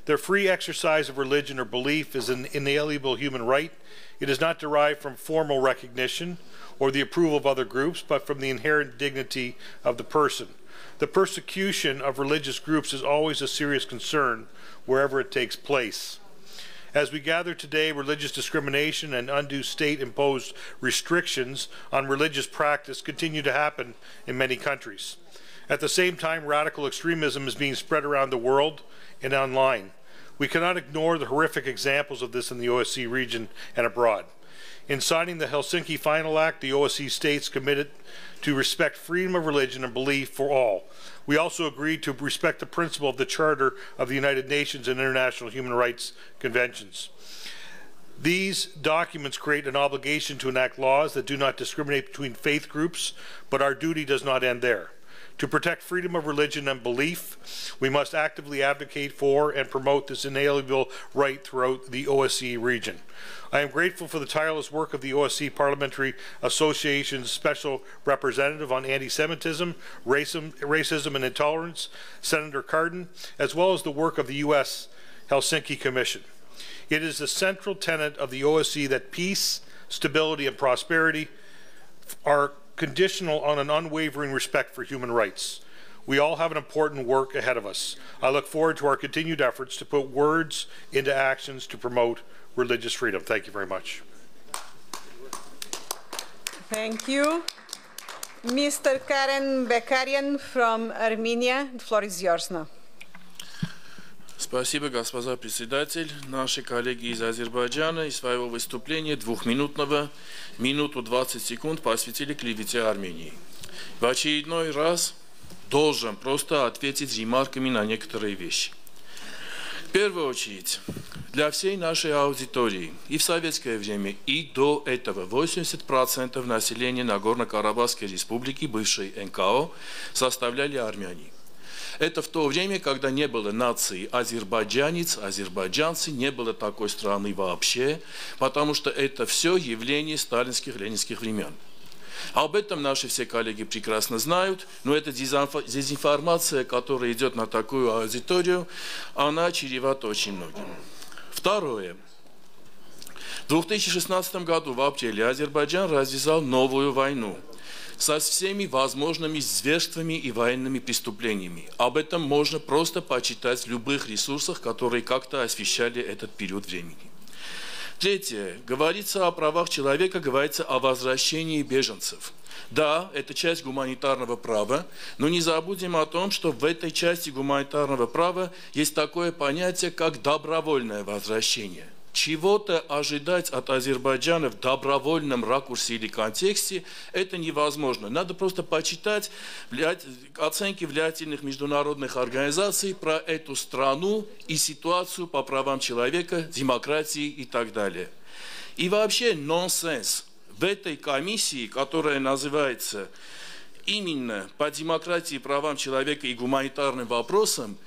The free exercise of religion or belief is an inalienable human right. It is not derived from formal recognition or the approval of other groups, but from the inherent dignity of the person. The persecution of religious groups is always a serious concern wherever it takes place. As we gather today, religious discrimination and undue state-imposed restrictions on religious practice continue to happen in many countries. At the same time, radical extremism is being spread around the world and online. We cannot ignore the horrific examples of this in the OSCE region and abroad. In signing the Helsinki Final Act, the OSCE states committed to respect freedom of religion and belief for all. We also agreed to respect the principle of the Charter of the United Nations and International Human Rights Conventions. These documents create an obligation to enact laws that do not discriminate between faith groups, but our duty does not end there. To protect freedom of religion and belief, we must actively advocate for and promote this inalienable right throughout the OSCE region. I am grateful for the tireless work of the OSCE Parliamentary Association's Special Representative on Anti-Semitism, Racism and Intolerance, Senator Cardin, as well as the work of the U.S. Helsinki Commission. It is the central tenet of the OSCE that peace, stability, and prosperity are conditional on an unwavering respect for human rights. We all have an important work ahead of us. I look forward to our continued efforts to put words into actions to promote religious freedom. Thank you very much. Thank you. Mr. Karen Bekarian from Armenia, the floor is yours now. Спасибо, госпожа председатель. Наши коллеги из Азербайджана из своего выступления двухминутного, минуту 20 секунд посвятили клевете Армении. В очередной раз должен просто ответить ремарками на некоторые вещи. В первую очередь, для всей нашей аудитории и в советское время, и до этого 80% населения Нагорно-Карабахской республики, бывшей НКО, составляли армяне. Это в то время, когда не было нации азербайджанец, азербайджанцы, не было такой страны вообще, потому что это все явление сталинских, ленинских времен. Об этом наши все коллеги прекрасно знают, но эта дезинформация, которая идет на такую аудиторию, она чревата очень многим. Второе. В 2016 году в апреле Азербайджан развязал новую войну со всеми возможными зверствами и военными преступлениями. Об этом можно просто почитать в любых ресурсах, которые как-то освещали этот период времени. Третье. Говорится о правах человека, говорится о возвращении беженцев. Да, это часть гуманитарного права, но не забудем о том, что в этой части гуманитарного права есть такое понятие, как добровольное возвращение. Чего-то ожидать от Азербайджана в добровольном ракурсе или контексте это невозможно. Надо просто почитать оценки влиятельных международных организаций про эту страну и ситуацию по правам человека, демократии и так далее. И вообще нонсенс. В этой комиссии, которая называется именно по демократии, правам человека и гуманитарным вопросам,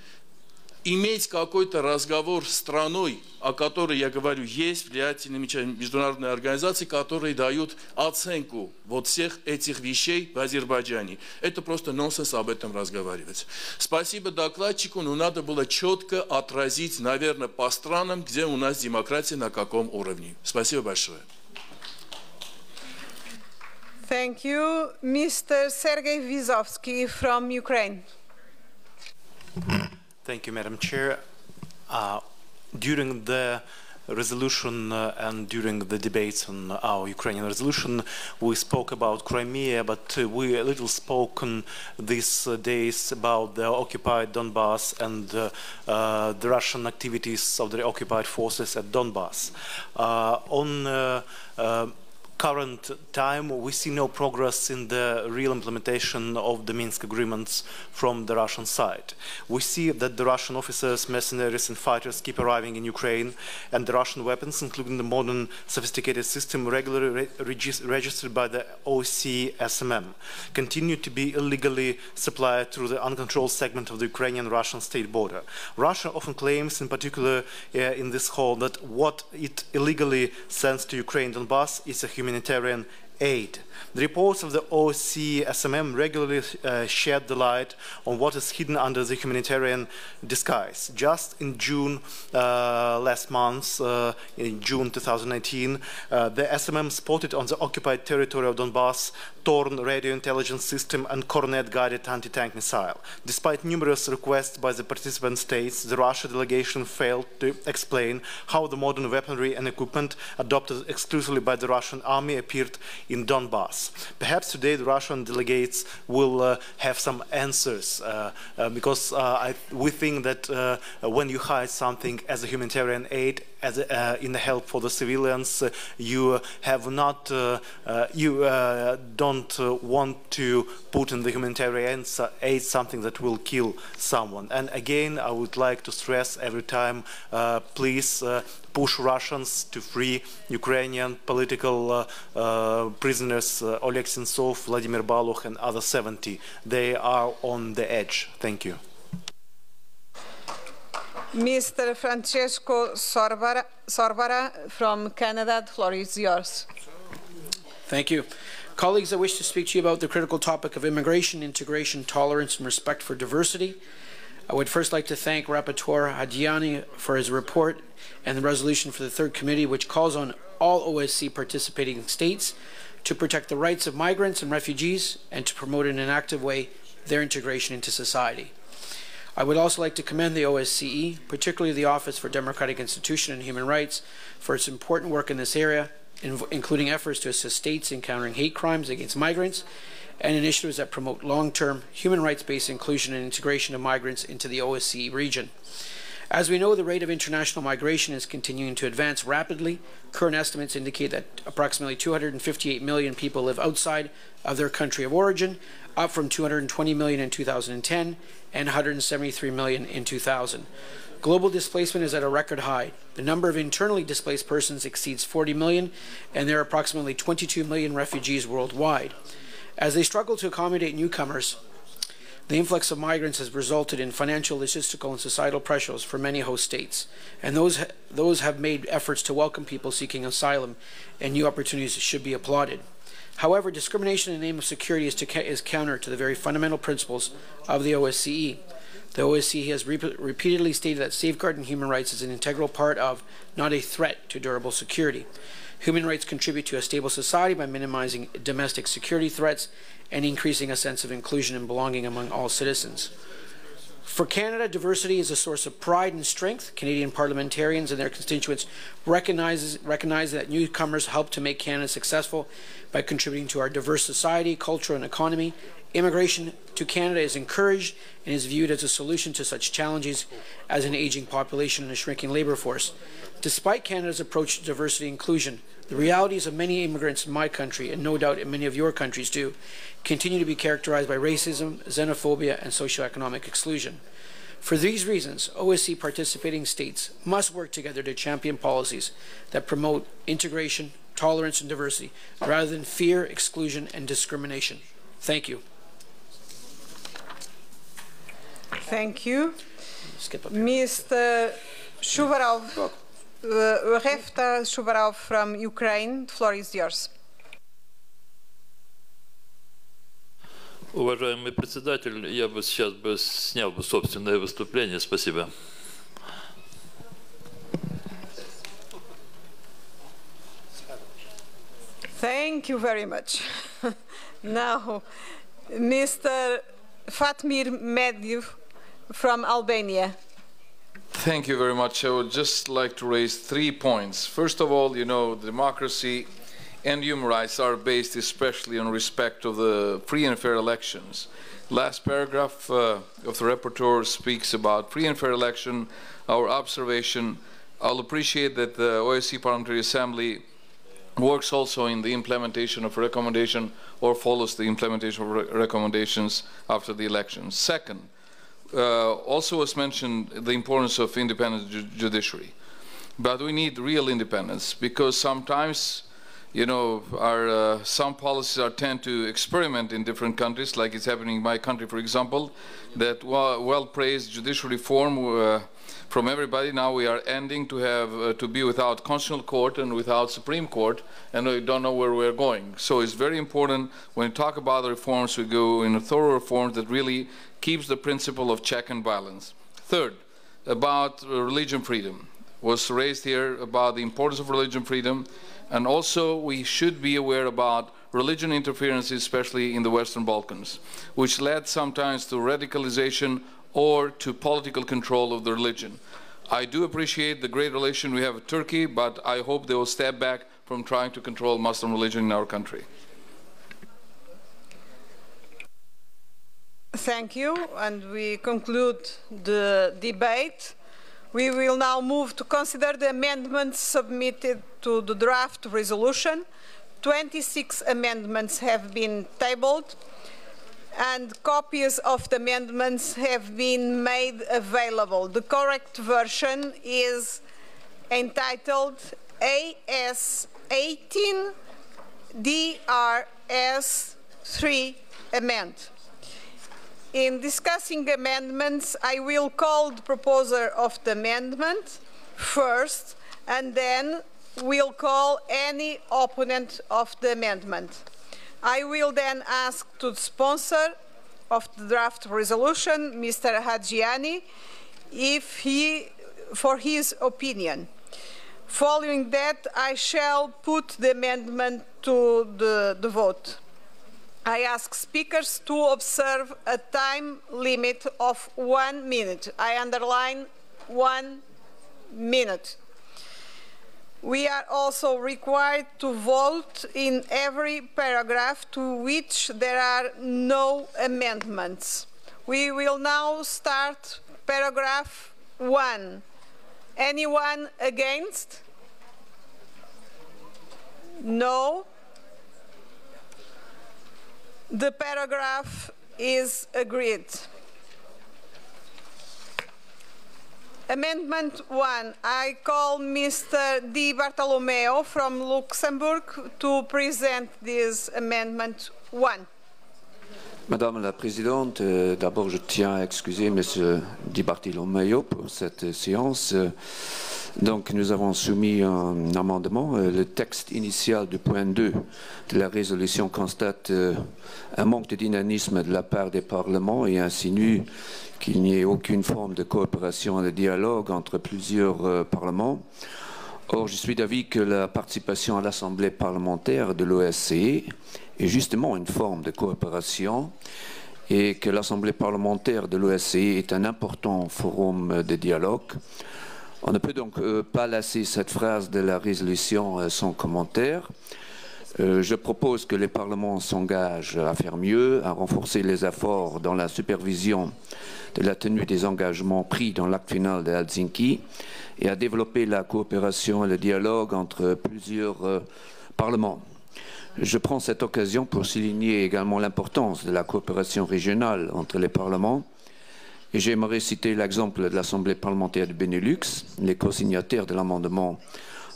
иметь какой-то разговор с страной, о которой я говорю, есть влиятельные международные организации, которые дают оценку вот всех этих вещей в Азербайджане. Это просто нонсенс об этом разговаривать. Спасибо докладчику, но надо было четко отразить, наверное, по странам, где у нас демократия, на каком уровне. Спасибо большое. Thank you. Mr. Sergei Vizovsky from Ukraine. Thank you, Madam Chair. During the resolution and during the debates on our Ukrainian resolution, we spoke about Crimea, but we a little spoken these days about the occupied Donbass and the Russian activities of the occupied forces at Donbass. Current time, we see no progress in the real implementation of the Minsk agreements from the Russian side. We see that the Russian officers, mercenaries and fighters keep arriving in Ukraine, and the Russian weapons, including the modern sophisticated system regularly registered by the OSCE SMM, continue to be illegally supplied through the uncontrolled segment of the Ukrainian-Russian state border. Russia often claims, in particular in this hall, that what it illegally sends to Ukraine Donbass is a humanitarian aid. The reports of the OSCE SMM regularly shed the light on what is hidden under the humanitarian disguise. Just in June last month, in June 2019, the SMM spotted on the occupied territory of Donbass torn radio intelligence system and Kornet-guided anti-tank missile. Despite numerous requests by the participant states, the Russia delegation failed to explain how the modern weaponry and equipment adopted exclusively by the Russian army appeared in Donbass. Perhaps today the Russian delegates will have some answers because we think that when you hide something as a humanitarian aid, as in the help for the civilians, you have not, you don't want to put in the humanitarian aid something that will kill someone. And again, I would like to stress every time, please push Russians to free Ukrainian political prisoners, Oleg Sentsov, Vladimir Baluch, and other 70. They are on the edge. Thank you. Mr. Francesco Sorbara from Canada, the floor is yours. Thank you. Colleagues, I wish to speak to you about the critical topic of immigration, integration, tolerance, and respect for diversity. I would first like to thank Rapporteur Hadjiani for his report and the resolution for the Third Committee, which calls on all OSCE participating states to protect the rights of migrants and refugees and to promote in an active way their integration into society. I would also like to commend the OSCE, particularly the Office for Democratic Institutions and Human Rights, for its important work in this area, including efforts to assist states in countering hate crimes against migrants and initiatives that promote long-term human rights-based inclusion and integration of migrants into the OSCE region. As we know, the rate of international migration is continuing to advance rapidly. Current estimates indicate that approximately 258 million people live outside of their country of origin, up from 220 million in 2010 and 173 million in 2000. Global displacement is at a record high. The number of internally displaced persons exceeds 40 million, and there are approximately 22 million refugees worldwide. As they struggle to accommodate newcomers, the influx of migrants has resulted in financial, logistical, and societal pressures for many host states, and those have made efforts to welcome people seeking asylum, and new opportunities should be applauded. However, discrimination in the name of security is counter to the very fundamental principles of the OSCE. The OSCE has repeatedly stated that safeguarding human rights is an integral part of, not a threat to durable security. Human rights contribute to a stable society by minimizing domestic security threats and increasing a sense of inclusion and belonging among all citizens. For Canada, diversity is a source of pride and strength. Canadian parliamentarians and their constituents recognize that newcomers help to make Canada successful by contributing to our diverse society, culture, and economy. Immigration to Canada is encouraged and is viewed as a solution to such challenges as an aging population and a shrinking labor force. Despite Canada's approach to diversity and inclusion, the realities of many immigrants in my country, and no doubt in many of your countries too, continue to be characterized by racism, xenophobia, and socioeconomic exclusion. For these reasons, OSCE participating states must work together to champion policies that promote integration, tolerance, and diversity, rather than fear, exclusion, and discrimination. Thank you. Thank you. Mr. Shuvarov, Refta Shuvarov from Ukraine, the floor is yours. Уважаемый председатель, я бы сейчас снял собственное выступление. Спасибо. Thank you very much. Now, Mr. Fatmir Medvedev from Albania. Thank you very much. I would just like to raise 3 points. First of all, you know, democracy and human rights are based especially on respect of the free and fair elections. Last paragraph of the rapporteur speaks about free and fair election, our observation. I'll appreciate that the OSCE Parliamentary Assembly works also in the implementation of recommendation or follows the implementation of recommendations after the elections. Second, also was mentioned the importance of independent judiciary. But we need real independence because sometimes, you know, some policies tend to experiment in different countries, like it's happening in my country, for example, that well-praised judicial reform from everybody. Now we are ending to have to be without constitutional court and without Supreme Court, and we don't know where we're going. So it's very important when we talk about the reforms, we go in a thorough reform that really keeps the principle of check and balance. Third, about religion freedom was raised here about the importance of religion freedom, and also we should be aware about religion interferences, especially in the Western Balkans, which led sometimes to radicalization or to political control of the religion. I do appreciate the great relation we have with Turkey, but I hope they will step back from trying to control Muslim religion in our country. Thank you, and we conclude the debate. We will now move to consider the amendments submitted to the draft resolution. 26 amendments have been tabled, and copies of the amendments have been made available. The correct version is entitled AS 18 DRS 3 Amend. In discussing amendments, I will call the proposer of the amendment first, and then we'll call any opponent of the amendment. I will then ask to the sponsor of the draft resolution, Mr. Hadjiani, for his opinion. Following that, I shall put the amendment to the vote. I ask speakers to observe a time limit of 1 minute. I underline 1 minute. We are also required to vote in every paragraph to which there are no amendments. We will now start paragraph 1. Anyone against? No. The paragraph is agreed. Amendment 1. I call Mr. Di Bartolomeo from Luxembourg to present this Amendment 1. Madame la Présidente, d'abord je tiens à excuser M. Di Bartolomeo pour cette séance. Donc nous avons soumis un amendement. Le texte initial du point 2 de la résolution constate un manque de dynamisme de la part des parlements et insinue qu'il n'y ait aucune forme de coopération et de dialogue entre plusieurs parlements. Or, je suis d'avis que la participation à l'Assemblée parlementaire de l'OSCE est justement une forme de coopération et que l'Assemblée parlementaire de l'OSCE est un important forum de dialogue. On ne peut donc pas laisser cette phrase de la résolution sans commentaire. Je propose que les parlements s'engagent à faire mieux, à renforcer les efforts dans la supervision de la tenue des engagements pris dans l'acte final de Helsinki et à développer la coopération et le dialogue entre plusieurs parlements. Je prends cette occasion pour souligner également l'importance de la coopération régionale entre les parlements. Et j'aimerais citer l'exemple de l'Assemblée parlementaire du Benelux. Les co-signataires de l'amendement,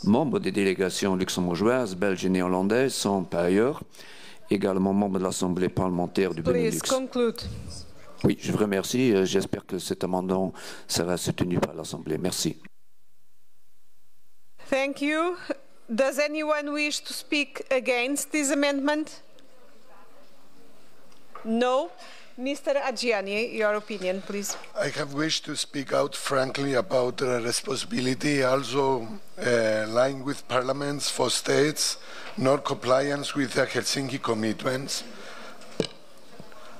membres des délégations luxembourgeoises, belges et néerlandaises, sont par ailleurs également membres de l'Assemblée parlementaire du Benelux. Oui, je vous remercie. J'espère que cet amendement sera soutenu par l'Assemblée. Merci. Thank you. Does anyone wish to speak against this amendment? No. Mr. Adjiani, your opinion, please. I have wished to speak out frankly about responsibility, also lying with parliaments for states, not compliance with the Helsinki commitments.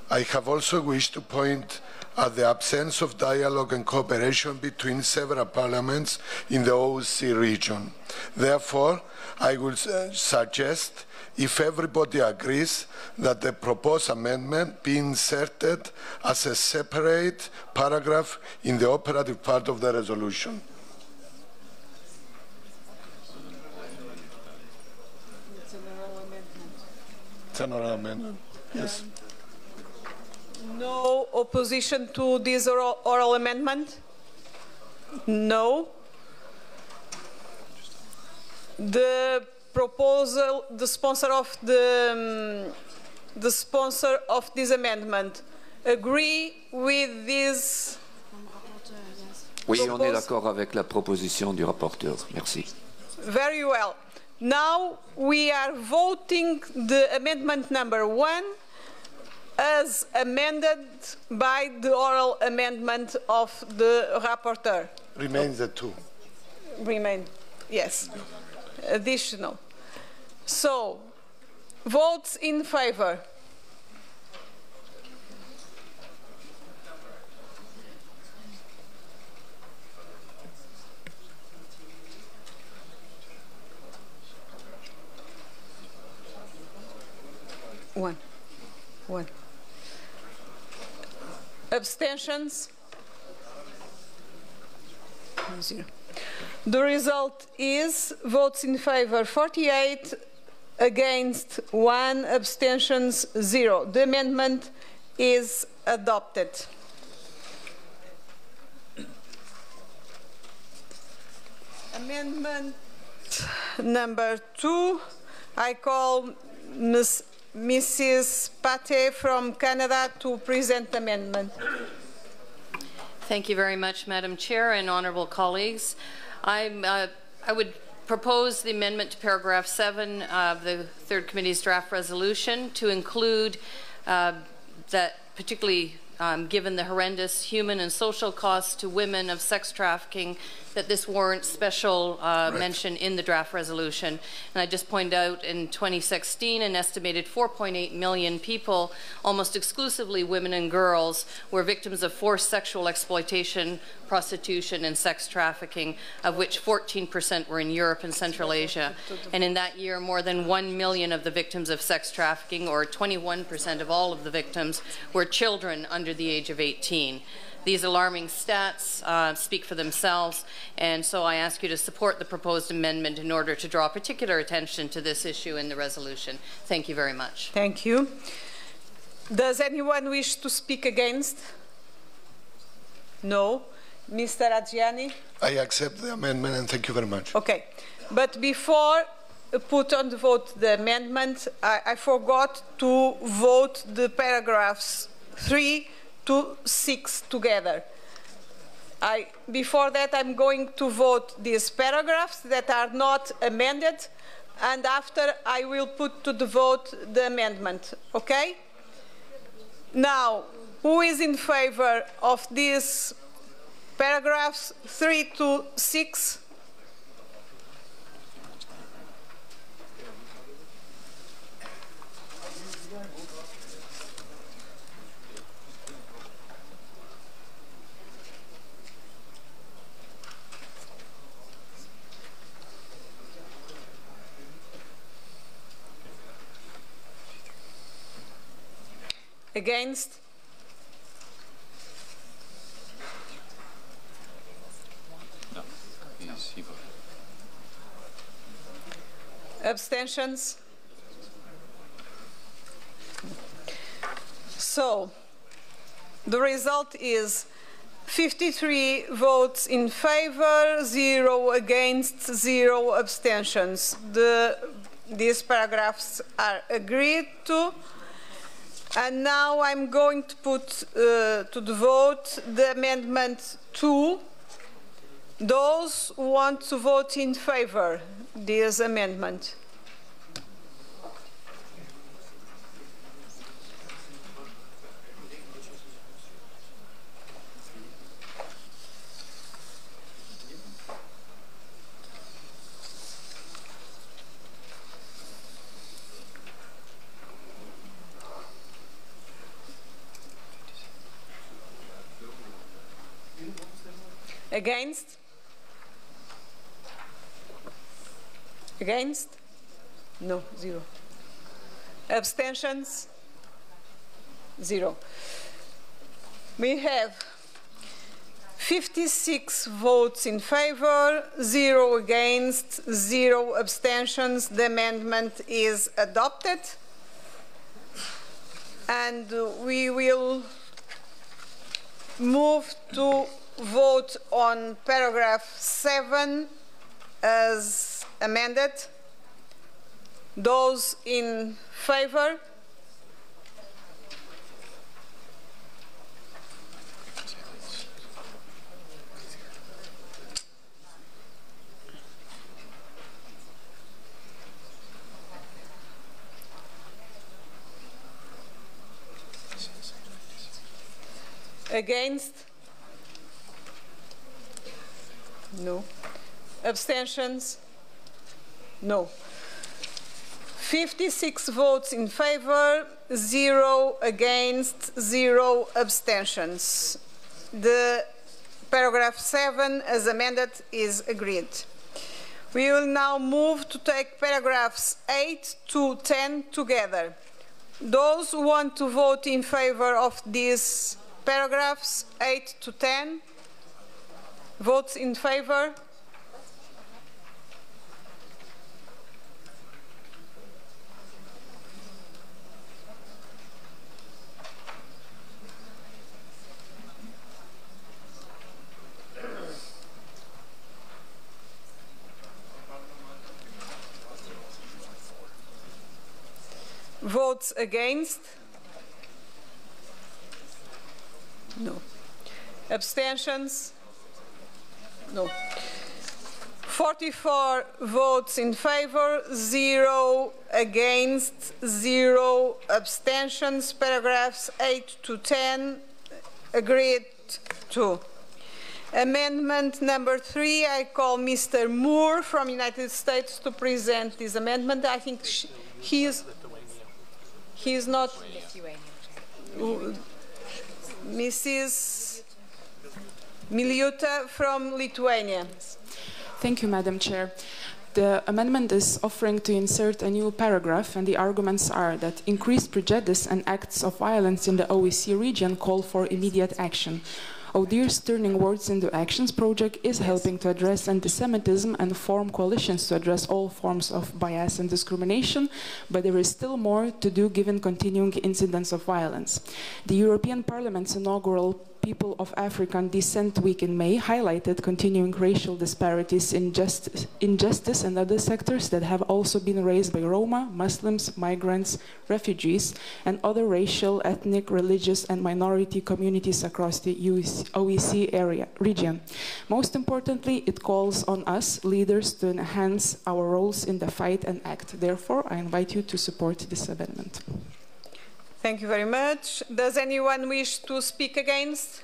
I have also wished to point at the absence of dialogue and cooperation between several parliaments in the OSCE region. Therefore, I would suggest, if everybody agrees, that the proposed amendment be inserted as a separate paragraph in the operative part of the resolution. It's an oral amendment. Yes. No opposition to this oral amendment? No. The proposal, the sponsor of this amendment agree with this? Oui, on est d'accord avec la proposition du rapporteur. Merci. Very well. Now we are voting the amendment number 1 as amended by the oral amendment of the rapporteur. Remains the 2. Remain, yes. Additional. So, votes in favor. One. Abstentions? 0. The result is votes in favor 48, against 1, abstentions 0. The amendment is adopted. Amendment number 2, I call Mrs. Pate from Canada to present the amendment. Thank you very much, Madam Chair and honourable colleagues. I would propose the amendment to paragraph 7 of the Third Committee's draft resolution to include that particularly given the horrendous human and social costs to women of sex trafficking, that this warrants special mention in the draft resolution. And I just point out in 2016, an estimated 4.8 million people, almost exclusively women and girls, were victims of forced sexual exploitation, prostitution, and sex trafficking, of which 14% were in Europe and Central Asia. And in that year, more than 1 million of the victims of sex trafficking, or 21% of all of the victims, were children under the age of 18. These alarming stats speak for themselves, and so I ask you to support the proposed amendment in order to draw particular attention to this issue in the resolution. Thank you very much. Thank you. Does anyone wish to speak against? No. Mr. Adjiani? I accept the amendment and thank you very much. Okay. But before put on the vote the amendment, I forgot to vote the paragraphs 3 to 6 together. Before that, I'm going to vote these paragraphs that are not amended, and after I will put to the vote the amendment. Okay? Now, who is in favor of these paragraphs 3 to 6? Against? No. Abstentions? So, the result is 53 votes in favor, 0 against, 0 abstentions. These paragraphs are agreed to. And now I'm going to put to the vote the amendment 2. Those who want to vote in favor of this amendment. Against? Against? No, 0. Abstentions? 0. We have 56 votes in favor, 0 against, 0 abstentions. The amendment is adopted. And we will move to vote on paragraph 7 as amended. Those in favor? Against? No. Abstentions? No. 56 votes in favor, 0 against, 0 abstentions. The paragraph 7 as amended is agreed. We will now move to take paragraphs 8 to 10 together. Those who want to vote in favor of these paragraphs 8 to 10, votes in favor? Votes against? No. Abstentions? No. 44 votes in favor, 0 against, 0 abstentions. Paragraphs 8 to 10 agreed to. Amendment number 3, I call Mr. Moore from United States to present this amendment. I think he is not. Mrs. Miliuta from Lithuania. Thank you, Madam Chair. The amendment is offering to insert a new paragraph, and the arguments are that increased prejudice and acts of violence in the OEC region call for immediate action. ODIHR's Turning Words into Actions project is helping to address anti-Semitism and form coalitions to address all forms of bias and discrimination, but there is still more to do given continuing incidents of violence. The European Parliament's inaugural People of African Descent Week in May highlighted continuing racial disparities in justice and other sectors that have also been raised by Roma, Muslims, migrants, refugees, and other racial, ethnic, religious, and minority communities across the OEC region. Most importantly, it calls on us, leaders, to enhance our roles in the fight and act. Therefore, I invite you to support this amendment. Thank you very much. Does anyone wish to speak against?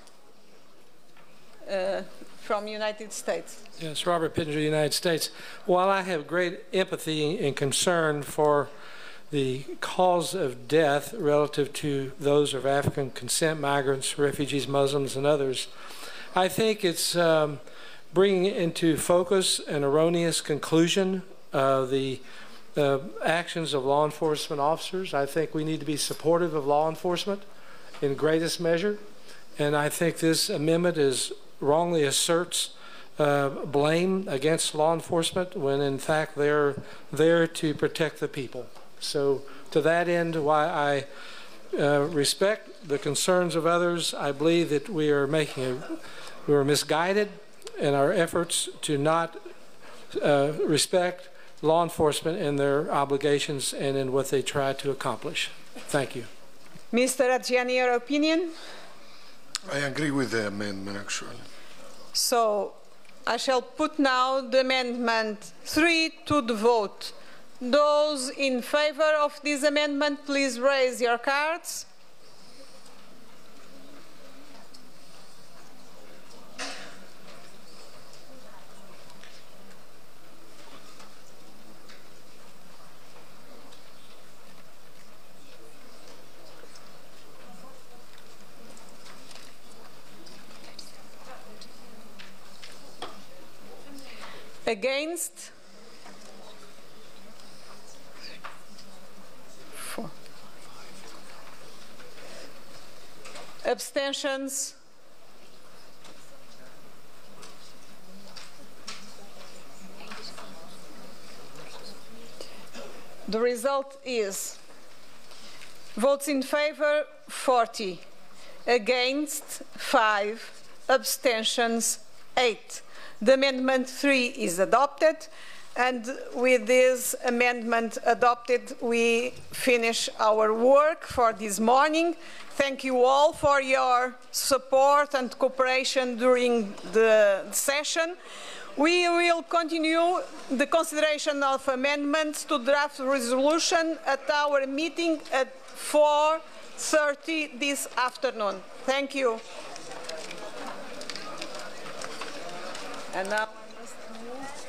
From United States. Yes, Robert Pittenger, United States. While I have great empathy and concern for the cause of death relative to those of African descent, migrants, refugees, Muslims, and others, I think it's bringing into focus an erroneous conclusion of the actions of law enforcement officers. I think we need to be supportive of law enforcement in greatest measure, and I think this amendment wrongly asserts blame against law enforcement when in fact they're there to protect the people. So to that end, while I respect the concerns of others, I believe that we are misguided in our efforts to not respect law enforcement in their obligations and in what they try to accomplish. Thank you. Mr. Adjiani, your opinion? I agree with the amendment, actually. So I shall put now the amendment 3 to the vote. Those in favor of this amendment, please raise your cards. Against? 4. Abstentions? The result is votes in favor 40, against 5, abstentions 8. The amendment 3 is adopted, and with this amendment adopted, we finish our work for this morning. Thank you all for your support and cooperation during the session. We will continue the consideration of amendments to draft resolution at our meeting at 4:30 this afternoon. Thank you. And now I must move.